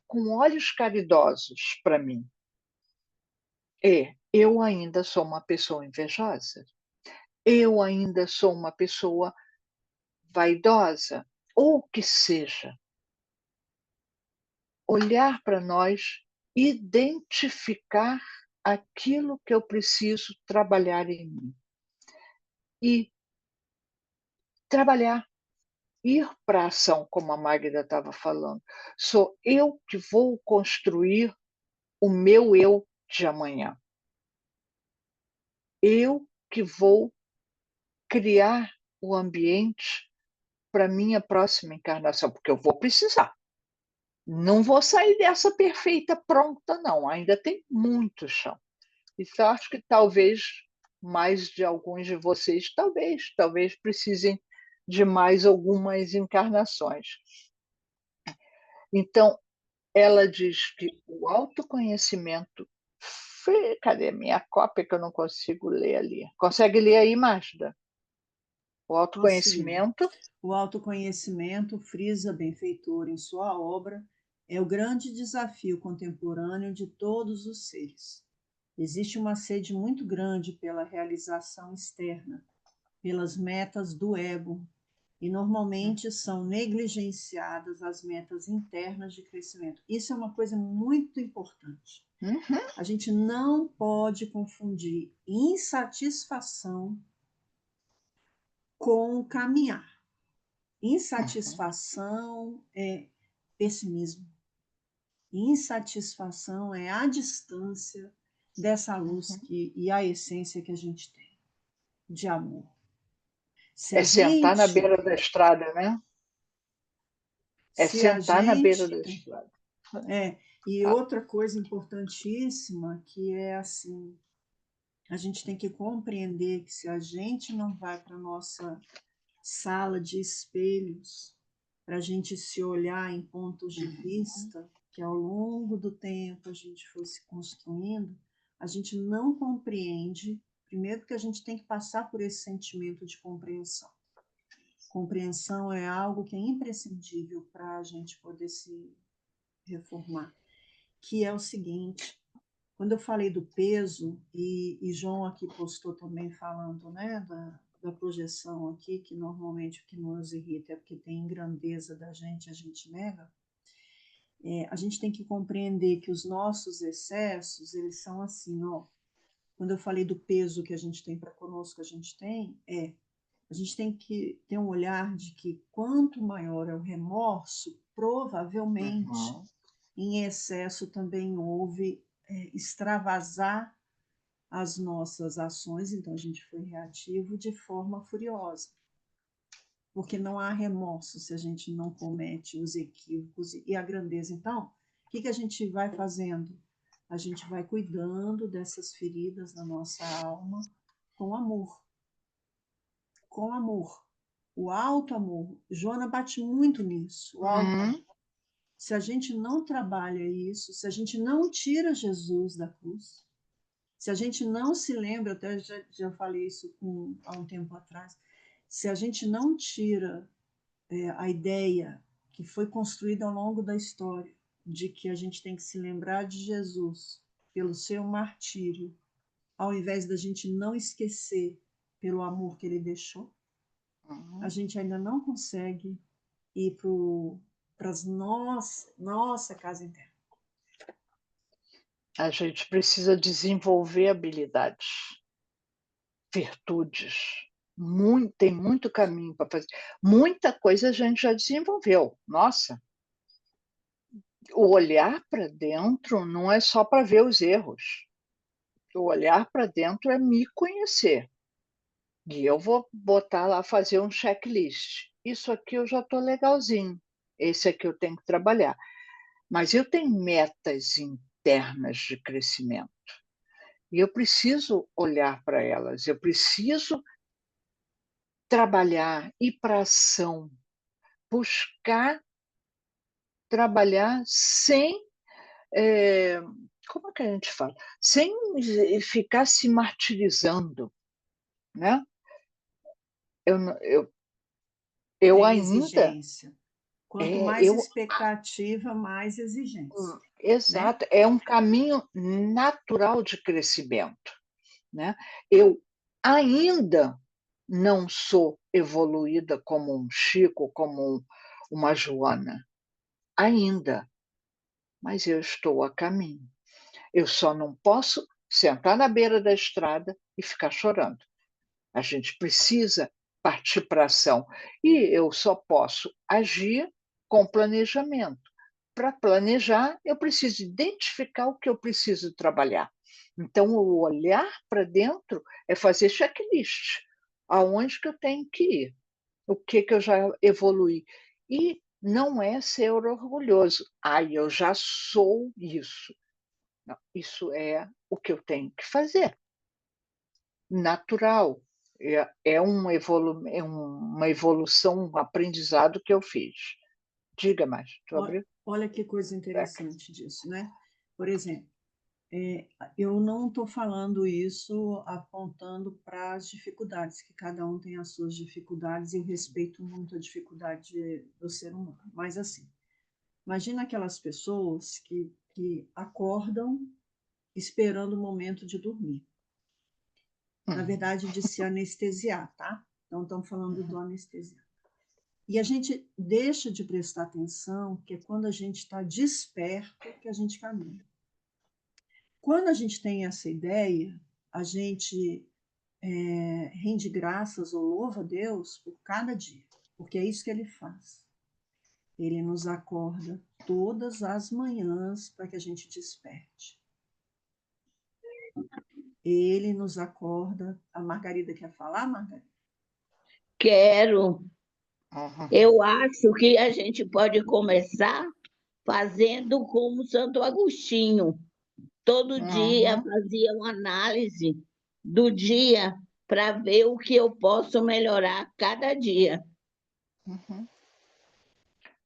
com olhos caridosos para mim, eu ainda sou uma pessoa invejosa, eu ainda sou uma pessoa vaidosa, ou o que seja. Olhar para nós, identificar aquilo que eu preciso trabalhar em mim. E trabalhar, ir para a ação, como a Magda estava falando. Sou eu que vou construir o meu eu de amanhã. Eu que vou criar o ambiente para a minha próxima encarnação, porque eu vou precisar. Não vou sair dessa perfeita pronta, não. Ainda tem muito chão. Então, acho que talvez mais de alguns de vocês, talvez precisem de mais algumas encarnações. Então, ela diz que o autoconhecimento... Cadê a minha cópia que eu não consigo ler ali? Consegue ler aí, Magda? O autoconhecimento... O autoconhecimento, frisa benfeitor em sua obra, é o grande desafio contemporâneo de todos os seres. Existe uma sede muito grande pela realização externa, pelas metas do ego, e normalmente são negligenciadas as metas internas de crescimento. Isso é uma coisa muito importante. A gente não pode confundir insatisfação com caminhar. Insatisfação é pessimismo. Insatisfação é a distância dessa luz e a essência que a gente tem de amor. É sentar na beira da estrada, né? É Se a sentar na beira da gente... estrada. E Ah, outra coisa importantíssima, que é assim, a gente tem que compreender que se a gente não vai para a nossa sala de espelhos, para a gente se olhar em pontos de vista, que ao longo do tempo a gente foi se construindo, a gente não compreende, primeiro que a gente tem que passar por esse sentimento de compreensão. Compreensão é algo que é imprescindível para a gente poder se reformar, que é o seguinte: quando eu falei do peso, e João aqui postou também falando, né, da projeção aqui, que normalmente o que nos irrita é porque tem grandeza da gente, a gente nega, a gente tem que compreender que os nossos excessos, eles são assim, ó, quando eu falei do peso que a gente tem para conosco, a gente tem, a gente tem que ter um olhar de que quanto maior é o remorso, provavelmente em excesso também houve extravasar as nossas ações, então a gente foi reativo de forma furiosa, porque não há remorso se a gente não comete os equívocos e a grandeza. Então, o que a gente vai fazendo? A gente vai cuidando dessas feridas na nossa alma com amor. Com amor. O alto amor. Joana bate muito nisso. O alto amor. Se a gente não trabalha isso, se a gente não tira Jesus da cruz, se a gente não se lembra, até já falei isso há um tempo atrás, se a gente não tira a ideia que foi construída ao longo da história, de que a gente tem que se lembrar de Jesus pelo seu martírio, ao invés da gente não esquecer pelo amor que ele deixou, a gente ainda não consegue ir para a nossa casa interna. A gente precisa desenvolver habilidades, virtudes. Tem muito caminho para fazer. Muita coisa a gente já desenvolveu. Nossa, o olhar para dentro não é só para ver os erros. O olhar para dentro é me conhecer. E eu vou botar lá, fazer um checklist. Isso aqui eu já estou legalzinho. Esse aqui eu tenho que trabalhar. Mas eu tenho metas internas de crescimento. E eu preciso olhar para elas. Eu preciso trabalhar, ir para a ação, buscar trabalhar sem, como é que a gente fala? Sem ficar se martirizando, né? Eu Sem ainda, exigência. Quanto mais eu, expectativa, mais exigência. Né? exato, é um caminho natural de crescimento, né? Eu ainda não sou evoluída como um Chico, como uma Joana, ainda, mas eu estou a caminho. Eu só não posso sentar na beira da estrada e ficar chorando. A gente precisa partir para a ação. E eu só posso agir com planejamento. Para planejar, eu preciso identificar o que eu preciso trabalhar. Então, o olhar para dentro é fazer checklist. Aonde que eu tenho que ir? O que eu já evoluí? E não é ser orgulhoso. Eu já sou isso. Não, isso é o que eu tenho que fazer. Natural. É uma evolução, um aprendizado que eu fiz. Diga mais. Tu abriu? Olha que coisa interessante disso, né? Por exemplo, eu não estou falando isso apontando para as dificuldades, que cada um tem as suas dificuldades e eu respeito muito a dificuldade do ser humano. Mas assim, imagina aquelas pessoas que acordam esperando o momento de dormir. Na verdade, de se anestesiar, tá? Então, estamos falando do anestesiar. E a gente deixa de prestar atenção, que é quando a gente está desperto que a gente caminha. Quando a gente tem essa ideia, a gente rende graças ou louva a Deus por cada dia, porque é isso que ele faz. Ele nos acorda todas as manhãs para que a gente desperte. Ele nos acorda. A Margarida quer falar, Margarida? Quero. Uhum. Eu acho que a gente pode começar fazendo como Santo Agostinho. Todo dia Uhum. fazia uma análise do dia para ver o que eu posso melhorar cada dia. Uhum.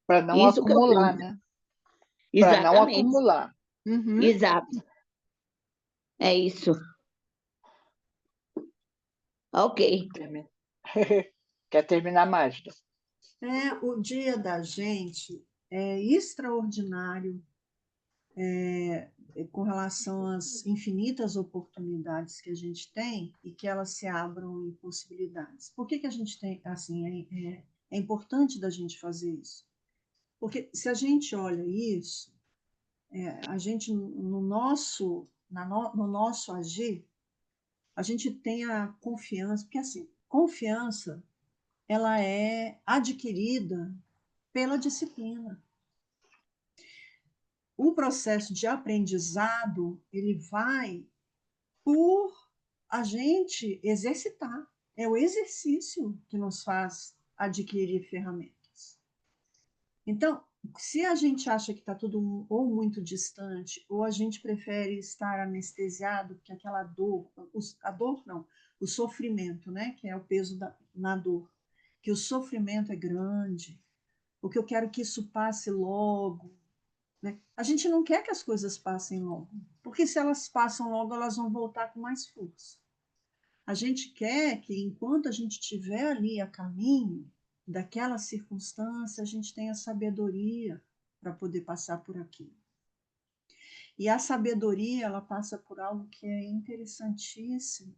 Para não Isso que eu acumular, penso. né? Para não Exatamente. acumular. Uhum. Exato. É isso. Ok. Quer terminar, Magda? O dia da gente é extraordinário com relação às infinitas oportunidades que a gente tem e que elas se abram em possibilidades. Por que a gente tem, assim, é importante da gente fazer isso? Porque se a gente olha isso, a gente, no nosso agir, a gente tem a confiança, porque assim, confiança, ela é adquirida pela disciplina. O processo de aprendizado, ele vai por a gente exercitar. É o exercício que nos faz adquirir ferramentas. Então, se a gente acha que está tudo ou muito distante, ou a gente prefere estar anestesiado, porque aquela dor, a dor não, o sofrimento, né, que é o peso na dor, que o sofrimento é grande, porque eu quero que isso passe logo, né? A gente não quer que as coisas passem logo, porque se elas passam logo, elas vão voltar com mais força. A gente quer que, enquanto a gente estiver ali a caminho daquela circunstância, a gente tenha sabedoria para poder passar por aquilo. E a sabedoria, ela passa por algo que é interessantíssimo.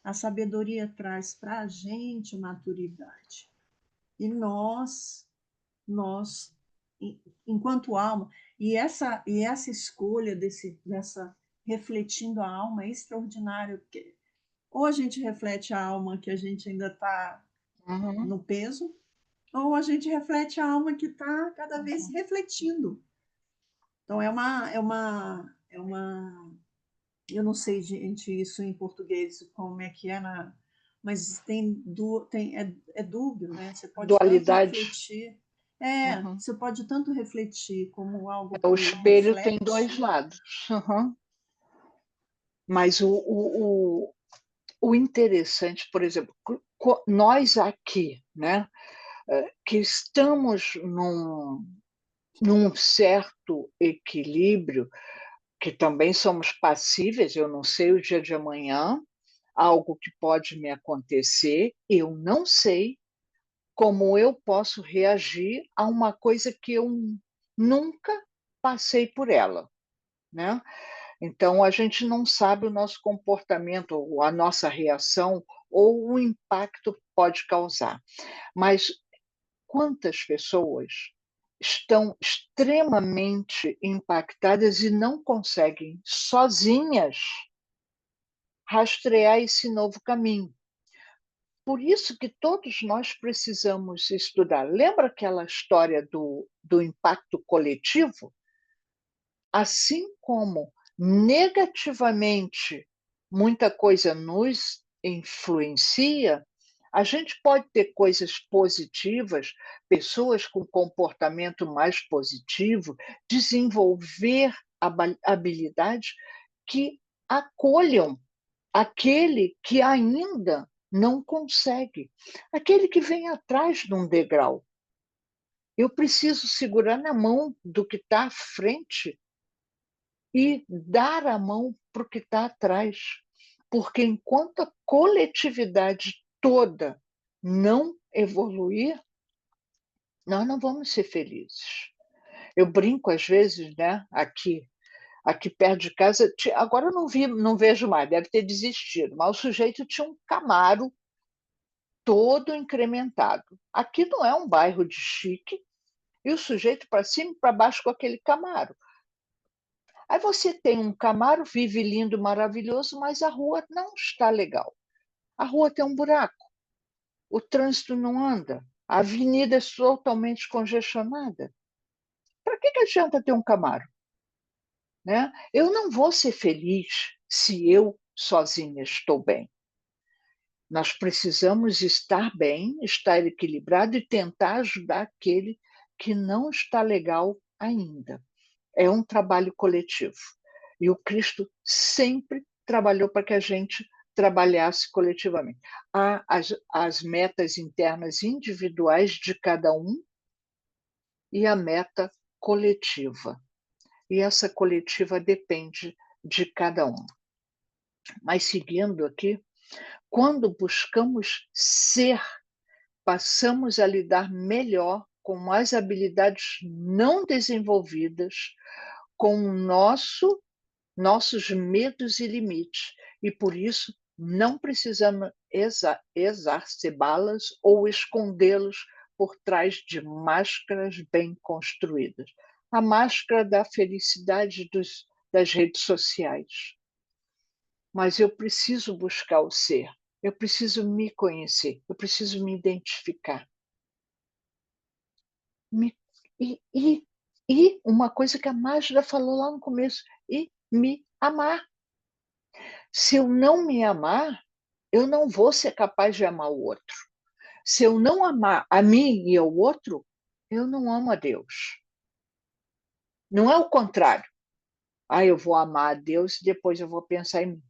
A sabedoria traz para a gente maturidade. E nós, enquanto alma, e essa escolha dessa refletindo a alma é extraordinário, porque ou a gente reflete a alma que a gente ainda está Uhum. no peso, ou a gente reflete a alma que está cada vez refletindo. Então, eu não sei, gente, isso em português, como é que é, mas é dúbio, né? Você pode tanto Dualidade. refletir, Uhum. você pode tanto refletir como algo O que espelho tem dois reflete. lados. Uhum. Mas o interessante, por exemplo, nós aqui, né, que estamos num certo equilíbrio, que também somos passíveis, eu não sei o dia de amanhã, algo que pode me acontecer, eu não sei como eu posso reagir a uma coisa que eu nunca passei por ela, né? Então, a gente não sabe o nosso comportamento, ou a nossa reação, ou o impacto que pode causar. Mas quantas pessoas estão extremamente impactadas e não conseguem, sozinhas, rastrear esse novo caminho? Por isso que todos nós precisamos estudar. Lembra aquela história do impacto coletivo? Assim como negativamente muita coisa nos influencia, a gente pode ter coisas positivas, pessoas com comportamento mais positivo, desenvolver habilidades que acolham aquele que ainda não consegue, aquele que vem atrás de um degrau. Eu preciso segurar na mão do que está à frente e dar a mão para o que está atrás. Porque enquanto a coletividade toda não evoluir, nós não vamos ser felizes. Eu brinco às vezes, né, aqui perto de casa, agora eu não vejo mais, deve ter desistido, mas o sujeito tinha um Camaro todo incrementado. Aqui não é um bairro de chique, e o sujeito para cima e para baixo com aquele Camaro. Aí você tem um Camaro, vive lindo, maravilhoso, mas a rua não está legal. A rua tem um buraco, o trânsito não anda, a avenida é totalmente congestionada. Para que adianta ter um Camaro? Né? Eu não vou ser feliz se eu sozinha estou bem. Nós precisamos estar bem, estar equilibrado e tentar ajudar aquele que não está legal ainda. É um trabalho coletivo. E o Cristo sempre trabalhou para que a gente trabalhasse coletivamente. Há as metas internas individuais de cada um e a meta coletiva. E essa coletiva depende de cada um. Mas seguindo aqui, quando buscamos ser, passamos a lidar melhor com as habilidades não desenvolvidas, com nossos medos e limites, e por isso não precisamos exacerbá-las ou escondê-los por trás de máscaras bem construídas. A máscara da felicidade das redes sociais. Mas eu preciso buscar o ser, eu preciso me conhecer, eu preciso me identificar. E uma coisa que a Mágida falou lá no começo, e me amar. Se eu não me amar, eu não vou ser capaz de amar o outro. Se eu não amar a mim e ao outro, eu não amo a Deus. Não é o contrário. Eu vou amar a Deus e depois eu vou pensar em mim.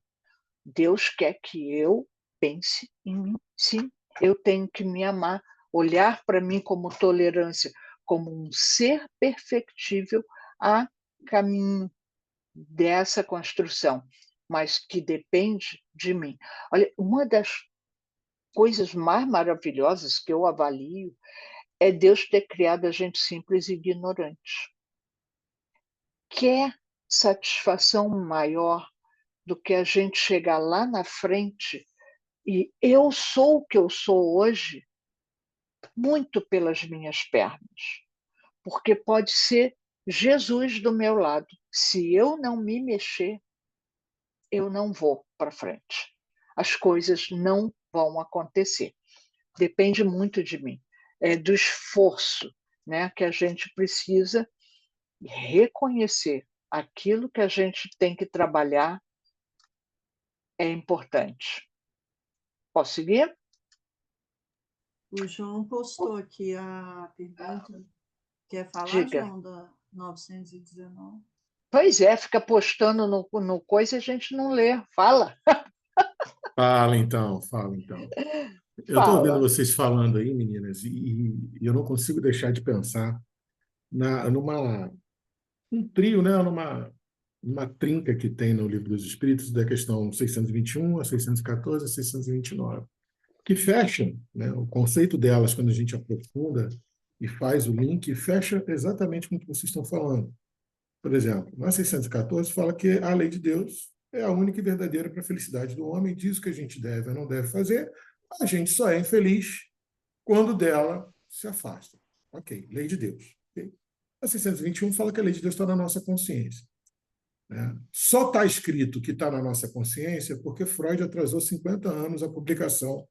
Deus quer que eu pense em mim. Sim, eu tenho que me amar, olhar para mim como tolerância, como um ser perfectível a caminho dessa construção, mas que depende de mim. Olha, uma das coisas mais maravilhosas que eu avalio é Deus ter criado a gente simples e ignorante. Quer satisfação maior do que a gente chegar lá na frente e eu sou o que eu sou hoje muito pelas minhas pernas, porque pode ser Jesus do meu lado. Se eu não me mexer, eu não vou para frente. As coisas não vão acontecer. Depende muito de mim, do esforço, né, que a gente precisa reconhecer. Aquilo que a gente tem que trabalhar é importante. Posso seguir? O João postou aqui a pergunta. Quer falar, Diga. João, da 919? Pois é, fica postando no coisa e a gente não lê. Fala. Fala então, fala então. Eu estou ouvindo Fala. vocês falando aí, meninas, e eu não consigo deixar de pensar num trio, né? Numa trinca que tem no Livro dos Espíritos, da questão 621, a 614, a 629, que fecham, né? O conceito delas, quando a gente aprofunda e faz o link, fecha exatamente com o que vocês estão falando. Por exemplo, na 614 fala que a lei de Deus é a única e verdadeira para a felicidade do homem, diz o que a gente deve ou não deve fazer, a gente só é infeliz quando dela se afasta. Ok, lei de Deus. Okay? A 621 fala que a lei de Deus está na nossa consciência. Né? Só está escrito que está na nossa consciência porque Freud atrasou 50 anos a publicação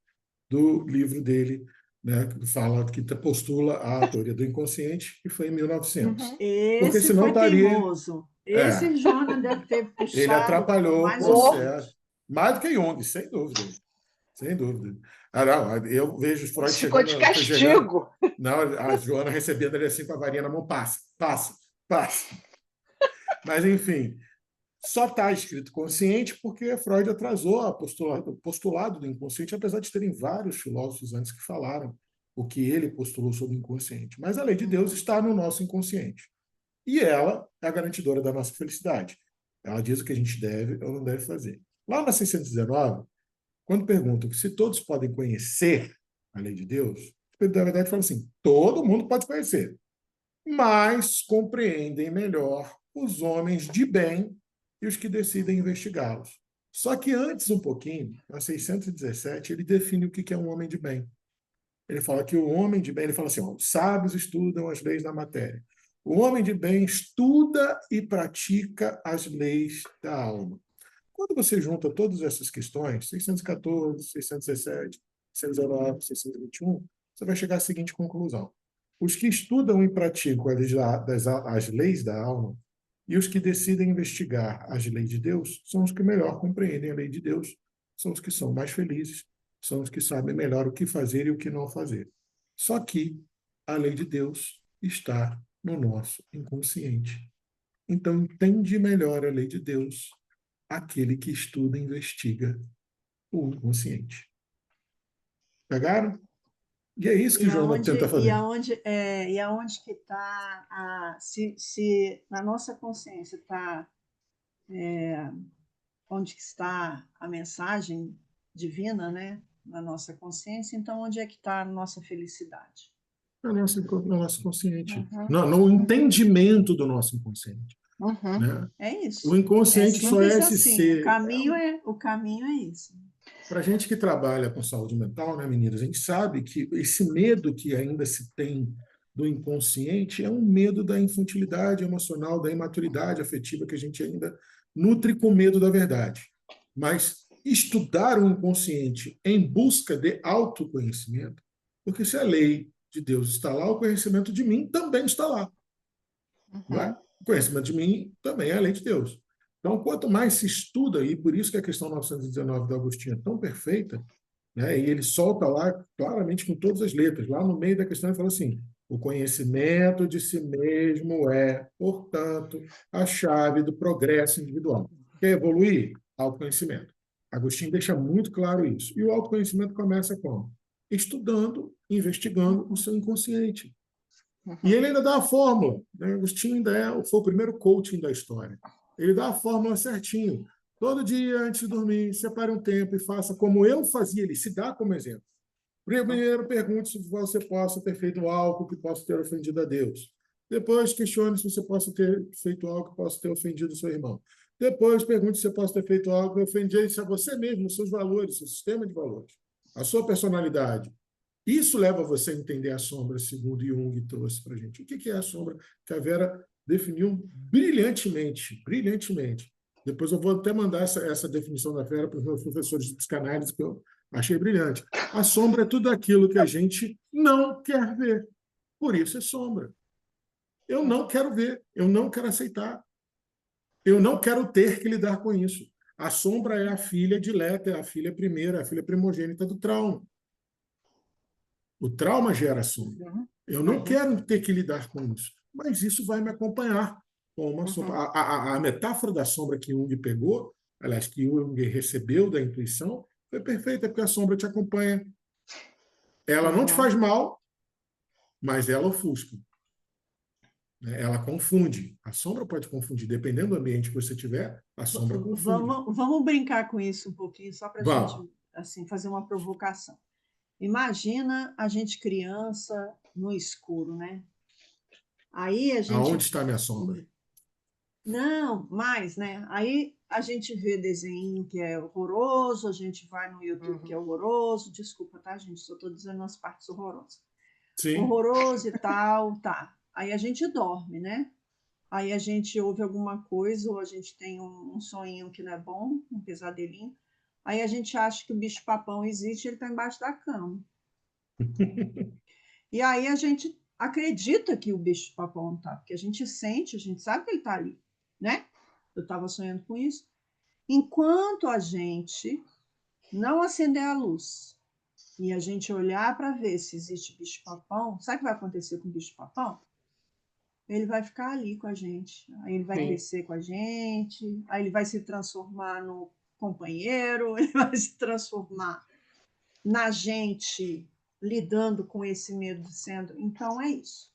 do livro dele, né, que fala, que postula a teoria do inconsciente, que foi em 1900. Porque Esse senão foi estaria... teimoso. Esse Jonas deve ter puxado Ele atrapalhou o mais um processo. Mais do que Jung, sem dúvida. Sem dúvida. Não, eu vejo Freud Ficou de castigo. Não, a Joana recebendo ele assim com a varinha na mão, passa, passa, passa. Mas, enfim, só está escrito consciente porque Freud atrasou o postulado do inconsciente, apesar de terem vários filósofos antes que falaram o que ele postulou sobre o inconsciente. Mas a lei de Deus está no nosso inconsciente. E ela é a garantidora da nossa felicidade. Ela diz o que a gente deve ou não deve fazer. Lá na 619, quando perguntam se todos podem conhecer a lei de Deus, na verdade fala assim, todo mundo pode conhecer, mas compreendem melhor os homens de bem e os que decidem investigá-los. Só que antes um pouquinho, na 617, ele define o que é um homem de bem. Ele fala que o homem de bem, ele fala assim, os sábios estudam as leis da matéria. O homem de bem estuda e pratica as leis da alma. Quando você junta todas essas questões, 614, 617, 619, 621, você vai chegar à seguinte conclusão. Os que estudam e praticam as leis da alma e os que decidem investigar as leis de Deus são os que melhor compreendem a lei de Deus, são os que são mais felizes, são os que sabem melhor o que fazer e o que não fazer. Só que a lei de Deus está no nosso inconsciente. Então, entende melhor a lei de Deus aquele que estuda e investiga o inconsciente. Pegaram? E é isso que Joana tenta fazer. E aonde que está se na nossa consciência está onde que está a mensagem divina, né? Na nossa consciência, então onde é que está a nossa felicidade? No nosso consciente. Uhum. No entendimento do nosso inconsciente. Uhum. Né? É isso. O inconsciente só é esse assim. ser. O caminho é isso. Para a gente que trabalha com saúde mental, né, meninas, a gente sabe que esse medo que ainda se tem do inconsciente é um medo da infantilidade emocional, da imaturidade afetiva que a gente ainda nutre com medo da verdade. Mas estudar o inconsciente em busca de autoconhecimento, porque se a lei de Deus está lá, o conhecimento de mim também está lá. Não é? O conhecimento de mim também é a lei de Deus. Então, quanto mais se estuda, e por isso que a questão 919 do Agostinho é tão perfeita, né? E ele solta lá claramente com todas as letras, lá no meio da questão ele fala assim: o conhecimento de si mesmo é, portanto, a chave do progresso individual. Quer evoluir? Autoconhecimento. Agostinho deixa muito claro isso. E o autoconhecimento começa como? Estudando, investigando o seu inconsciente. E ele ainda dá a fórmula. Né? Agostinho ainda foi o primeiro coaching da história. Ele dá a fórmula certinho. Todo dia, antes de dormir, separe um tempo e faça como eu fazia. Ele se dá como exemplo. Primeiro, pergunte se você possa ter feito algo que possa ter ofendido a Deus. Depois, questione se você possa ter feito algo que possa ter ofendido o seu irmão. Depois, pergunte se você possa ter feito algo que ofendesse a você mesmo, os seus valores, seu sistema de valores, a sua personalidade. Isso leva você a entender a sombra, segundo Jung trouxe para a gente. O que é a sombra? Que a Vera definiu brilhantemente, brilhantemente. Depois eu vou até mandar essa definição da Vera para os meus professores de psicanálise, que eu achei brilhante. A sombra é tudo aquilo que a gente não quer ver. Por isso é sombra. Eu não quero ver, eu não quero aceitar. Eu não quero ter que lidar com isso. A sombra é a filha dileta, é a filha primeira, a filha primogênita do trauma. O trauma gera sombra. Eu não quero ter que lidar com isso, mas isso vai me acompanhar com uma sombra. A metáfora da sombra que Jung pegou, aliás, que Jung recebeu da intuição, foi perfeita, porque a sombra te acompanha. Ela não te faz mal, mas ela ofusca. Ela confunde. A sombra pode confundir. Dependendo do ambiente que você tiver, a sombra confunde. Vamos brincar com isso um pouquinho, só para a gente assim, fazer uma provocação. Imagina a gente criança no escuro, né? Aí a gente... Aonde está a minha sombra? Não, mais, né? Aí a gente vê desenho que é horroroso, a gente vai no YouTube que é horroroso. Desculpa, tá, gente? Só estou dizendo as partes horrorosas. Sim. Horroroso e tal, tá. Aí a gente dorme, né? Aí a gente ouve alguma coisa, ou a gente tem um sonhinho que não é bom, um pesadelinho. Aí a gente acha que o bicho-papão existe, ele está embaixo da cama. E aí a gente acredita que o bicho-papão está, porque a gente sente, a gente sabe que ele está ali, né? Eu estava sonhando com isso. Enquanto a gente não acender a luz e a gente olhar para ver se existe bicho-papão, sabe o que vai acontecer com o bicho-papão? Ele vai ficar ali com a gente, aí ele vai crescer com a gente, aí ele vai se transformar no companheiro, ele vai se transformar na gente lidando com esse medo sendo. Então é isso.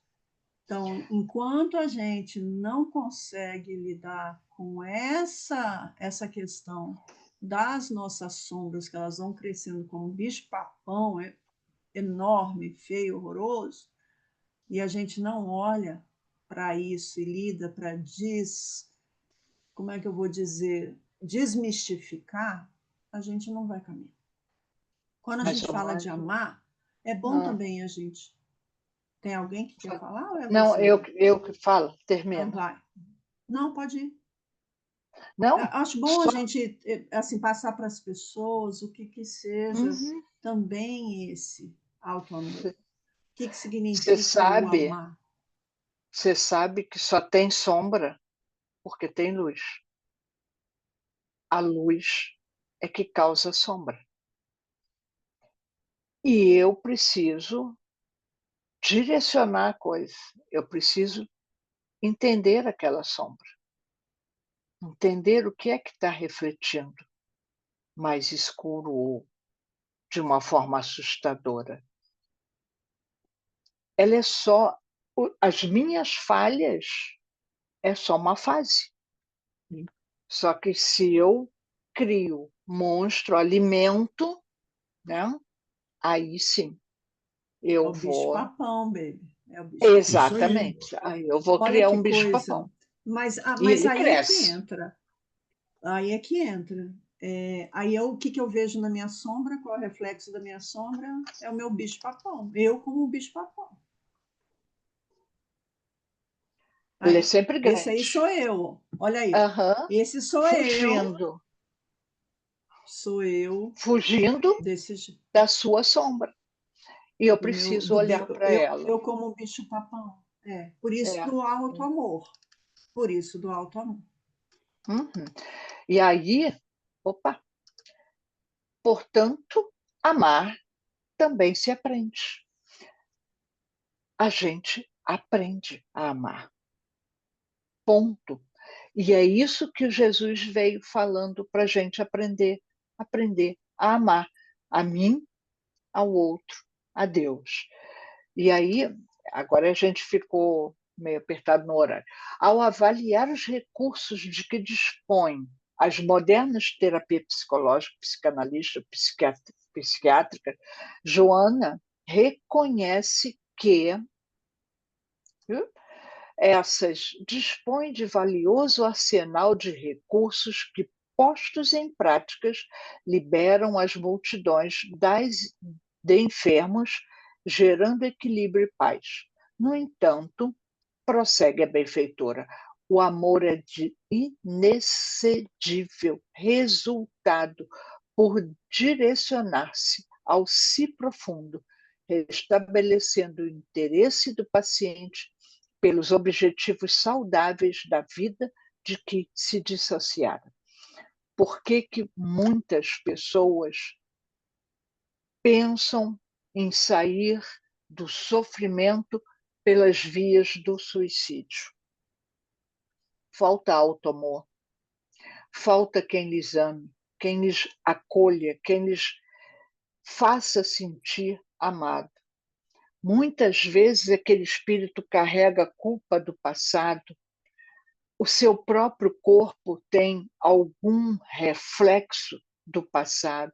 Então, enquanto a gente não consegue lidar com essa questão das nossas sombras, que elas vão crescendo como um bicho-papão enorme, feio, horroroso, e a gente não olha para isso e lida para como é que eu vou dizer, desmistificar, a gente não vai caminhar. Quando a gente fala de amar, é bom também a gente... Tem alguém que quer falar? Ou é não, você? eu que falo, termino. Então vai. Não, pode ir. Não, acho bom a gente assim, passar para as pessoas o que seja também esse auto-amor. O que significa o amar? Você sabe que só tem sombra porque tem luz. A luz é que causa sombra. E eu preciso direcionar a coisa, eu preciso entender aquela sombra, entender o que é que está refletindo mais escuro ou de uma forma assustadora. Ela é só as minhas falhas é só uma fase. Sim. Só que se eu crio monstro, alimento, né? Aí sim, É eu o vou. bicho-papão, baby. É o bicho-papão. Isso aí. Exatamente. Aí eu vou Olha criar que um coisa. bicho-papão. E Mas ele aí é que cresce. entra. Aí é que entra. Aí o que, que eu vejo na minha sombra, qual é o reflexo da minha sombra? É o meu bicho-papão. Eu como bicho-papão. Ele é Aí, sempre esse aí grande. sou eu. Olha aí, ó. Aham. Esse sou eu. Fugindo. Sou eu Fugindo desse je- da sua sombra. E eu do meu preciso olhar para ela. eu como bicho-papão. Por isso É. do alto amor. Por isso do alto amor. Uhum. E aí, opa, portanto, amar também se aprende. A gente aprende a amar. Ponto. E é isso que Jesus veio falando para a gente aprender a amar a mim, ao outro, a Deus. E aí, agora a gente ficou meio apertado no horário. Ao avaliar os recursos de que dispõem as modernas terapias psicológicas, psicanalista, psiquiátrica, Joana reconhece que essas dispõem de valioso arsenal de recursos que, postos em práticas, liberam as multidões de enfermos, gerando equilíbrio e paz. No entanto, prossegue a benfeitora, o amor é de inexcedível resultado por direcionar-se ao si profundo, restabelecendo o interesse do paciente pelos objetivos saudáveis da vida de que se dissociaram. Por que que muitas pessoas pensam em sair do sofrimento pelas vias do suicídio? Falta auto-amor, falta quem lhes ame, quem lhes acolha, quem lhes faça sentir amado. Muitas vezes aquele espírito carrega a culpa do passado, o seu próprio corpo tem algum reflexo do passado.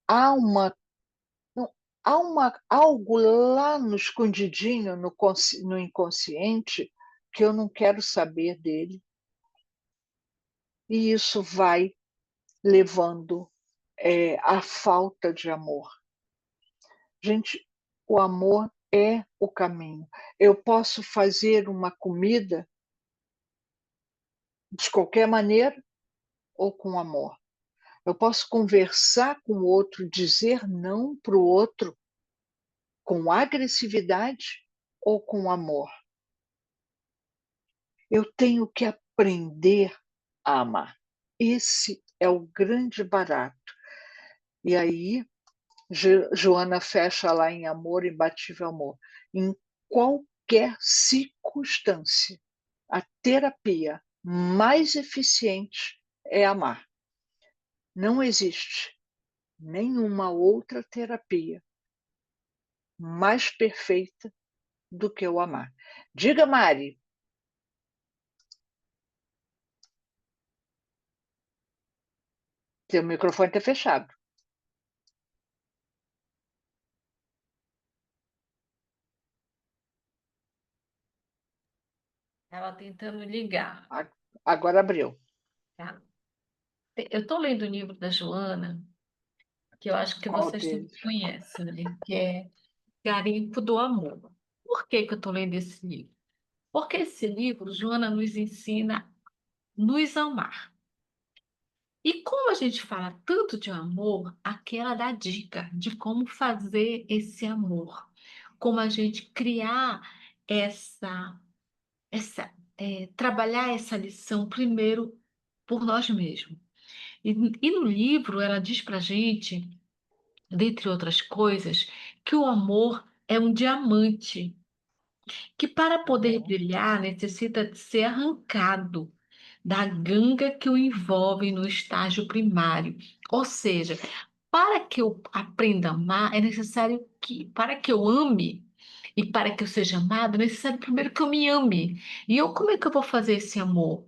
Há uma, algo lá no escondidinho, no inconsciente, que eu não quero saber dele. E isso vai levando à falta de amor. Gente, o amor é o caminho. Eu posso fazer uma comida de qualquer maneira ou com amor. Eu posso conversar com o outro, dizer não para o outro com agressividade ou com amor. Eu tenho que aprender a amar. Esse é o grande barato. E aí, Joana fecha lá em Amor, Imbatível Amor. Em qualquer circunstância, a terapia mais eficiente é amar. Não existe nenhuma outra terapia mais perfeita do que o amar. Diga, Mari. Seu microfone está fechado. Ela tentando ligar. Agora abriu. Tá? Eu estou lendo o livro da Joana, que eu acho que Qual vocês deles? todos conhecem, né? Que é Garimpo do Amor. Por que que eu estou lendo esse livro? Porque esse livro, Joana nos ensina a nos amar. E como a gente fala tanto de amor, aqui ela dá dica de como fazer esse amor, como a gente criar trabalhar essa lição primeiro por nós mesmos. E no livro ela diz para a gente dentre outras coisas, que o amor é um diamante, que para poder brilhar necessita de ser arrancado da ganga que o envolve no estágio primário. Ou seja, para que eu aprenda a amar, é necessário que, para que eu ame e para que eu seja amado, é necessário primeiro que eu me ame. E eu, como é que eu vou fazer esse amor?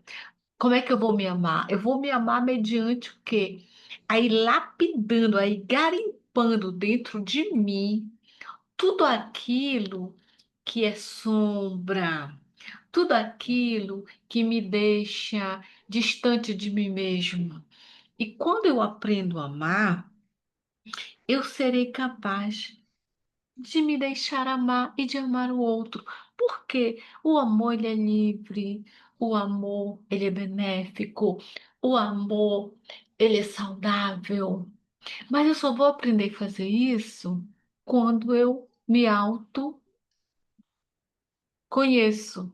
Como é que eu vou me amar? Eu vou me amar mediante o quê? Aí lapidando, aí garimpando dentro de mim tudo aquilo que é sombra, tudo aquilo que me deixa distante de mim mesma. E quando eu aprendo a amar, eu serei capaz de me deixar amar e de amar o outro. Porque o amor ele é livre, o amor ele é benéfico, o amor ele é saudável. Mas eu só vou aprender a fazer isso quando eu me conheço,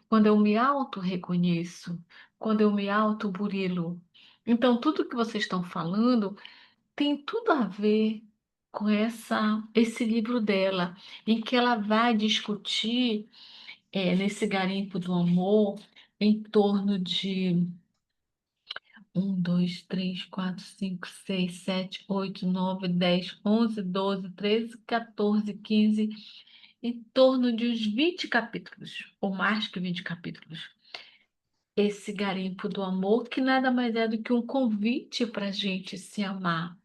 quando eu me auto-reconheço, quando eu me auto-burilo. Então, tudo que vocês estão falando tem tudo a ver com esse livro dela, em que ela vai discutir, nesse garimpo do amor, em torno de 1, 2, 3, 4, 5, 6, 7, 8, 9, 10, 11, 12, 13, 14, 15, em torno de uns 20 capítulos, ou mais que 20 capítulos. Esse garimpo do amor, que nada mais é do que um convite para a gente se amar.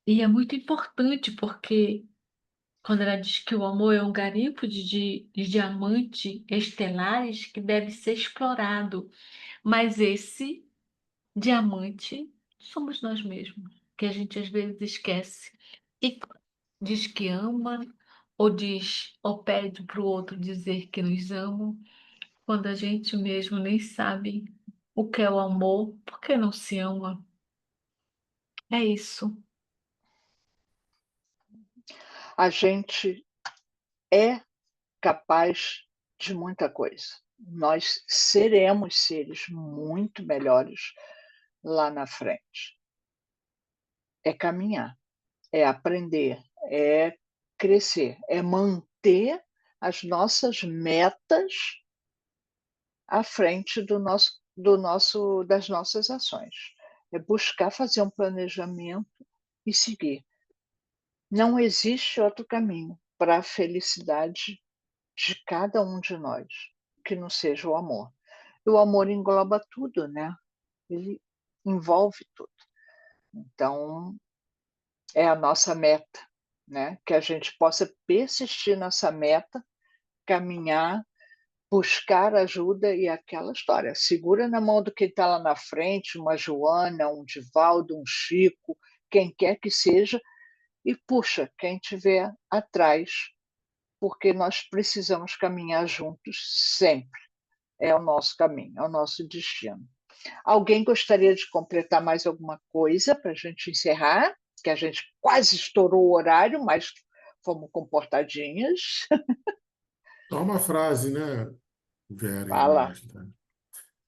E é muito importante porque quando ela diz que o amor é um garimpo de diamante estelares que deve ser explorado, mas esse diamante somos nós mesmos, que a gente às vezes esquece e diz que ama, ou diz, ou pede para o outro dizer que nos ama, quando a gente mesmo nem sabe o que é o amor, porque não se ama. É isso. A gente é capaz de muita coisa. Nós seremos seres muito melhores lá na frente. É caminhar, é aprender, é crescer, é manter as nossas metas à frente das nossas ações. É buscar fazer um planejamento e seguir. Não existe outro caminho para a felicidade de cada um de nós que não seja o amor. E o amor engloba tudo, né? Ele envolve tudo. Então, é a nossa meta, né? Que a gente possa persistir nessa meta, caminhar, buscar ajuda e aquela história. Segura na mão do que está lá na frente, uma Joana, um Divaldo, um Chico, quem quer que seja, e puxa quem tiver atrás, porque nós precisamos caminhar juntos sempre. É o nosso caminho, é o nosso destino. Alguém gostaria de completar mais alguma coisa para a gente encerrar? Que a gente quase estourou o horário, mas fomos comportadinhas. Só uma frase, né, Vera e Fala. Magda?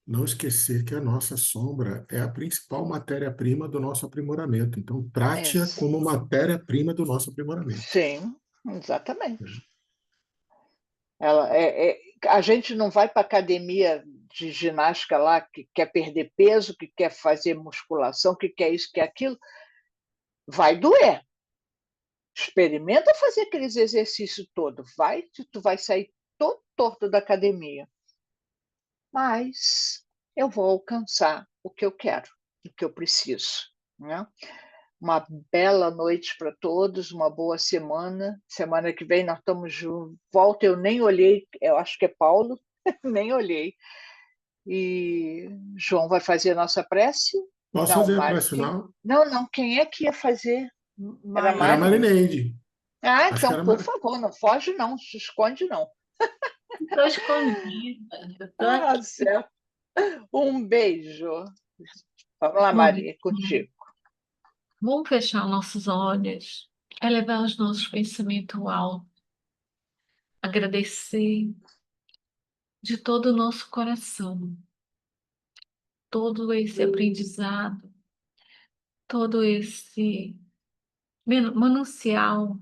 Não esquecer que a nossa sombra é a principal matéria-prima do nosso aprimoramento. Então, trate-a Isso. como matéria-prima do nosso aprimoramento. Sim, exatamente. A gente não vai para academia de ginástica lá que quer perder peso, que quer fazer musculação, que quer isso, que quer aquilo. Vai doer. Experimenta fazer aqueles exercícios todos. Tu vai sair todo torto da academia. Mas eu vou alcançar o que eu quero, o que eu preciso. Né? Uma bela noite para todos, uma boa semana. Semana que vem nós estamos de volta. Eu nem olhei, eu acho que é Paulo, nem olhei. E João vai fazer a nossa prece? Posso Não, fazer a Mari. prece final? Não, quem é que ia fazer? Era Era a Mari? Mari, Marineide. Ah, Acho que então, era a por Mari... favor, não foge não, se esconde não. Estou escondida, eu estou Ah, aqui. certo. Um beijo. Vamos lá, Vamos, Mari, é contigo. vamos fechar nossos olhos, elevar os nossos pensamentos ao alto, agradecer de todo o nosso coração todo esse aprendizado, todo esse manancial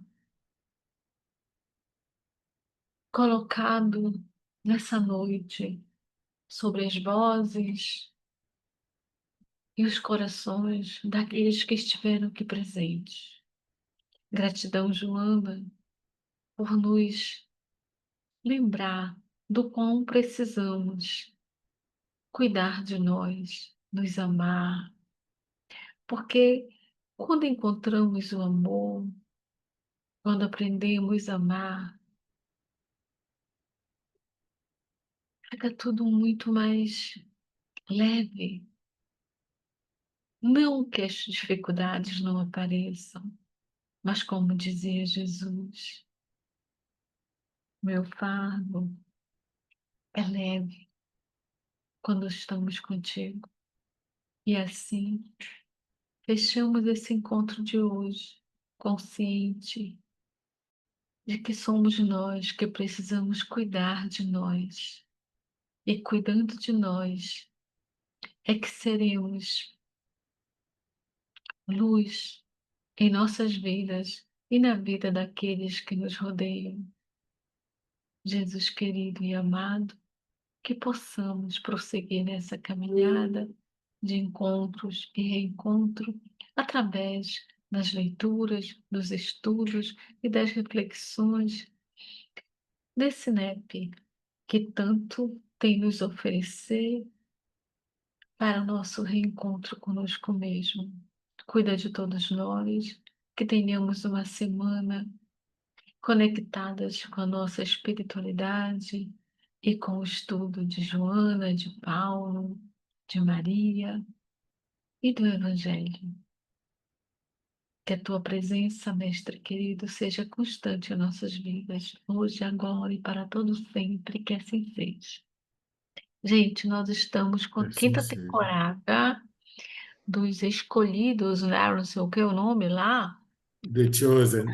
colocado nessa noite sobre as vozes e os corações daqueles que estiveram aqui presentes. Gratidão, Joana, por nos lembrar do quão precisamos cuidar de nós, nos amar, porque quando encontramos o amor, quando aprendemos a amar, fica tudo muito mais leve. Não que as dificuldades não apareçam, mas como dizia Jesus, meu fardo é leve quando estamos contigo. E assim, fechamos esse encontro de hoje, consciente de que somos nós que precisamos cuidar de nós. E cuidando de nós, é que seremos luz em nossas vidas e na vida daqueles que nos rodeiam. Jesus querido e amado, que possamos prosseguir nessa caminhada de encontros e reencontro através das leituras, dos estudos e das reflexões desse NEP que tanto tem nos oferecer para o nosso reencontro conosco mesmo. Cuida de todos nós, que tenhamos uma semana conectadas com a nossa espiritualidade e com o estudo de Joana, de Paulo, de Maria e do Evangelho. Que a tua presença, Mestre querido, seja constante em nossas vidas, hoje, agora e para todo sempre, que assim seja. Gente, nós estamos com Que a assim quinta seja. temporada dos Escolhidos, né? Não sei o que é o nome lá. The Chosen.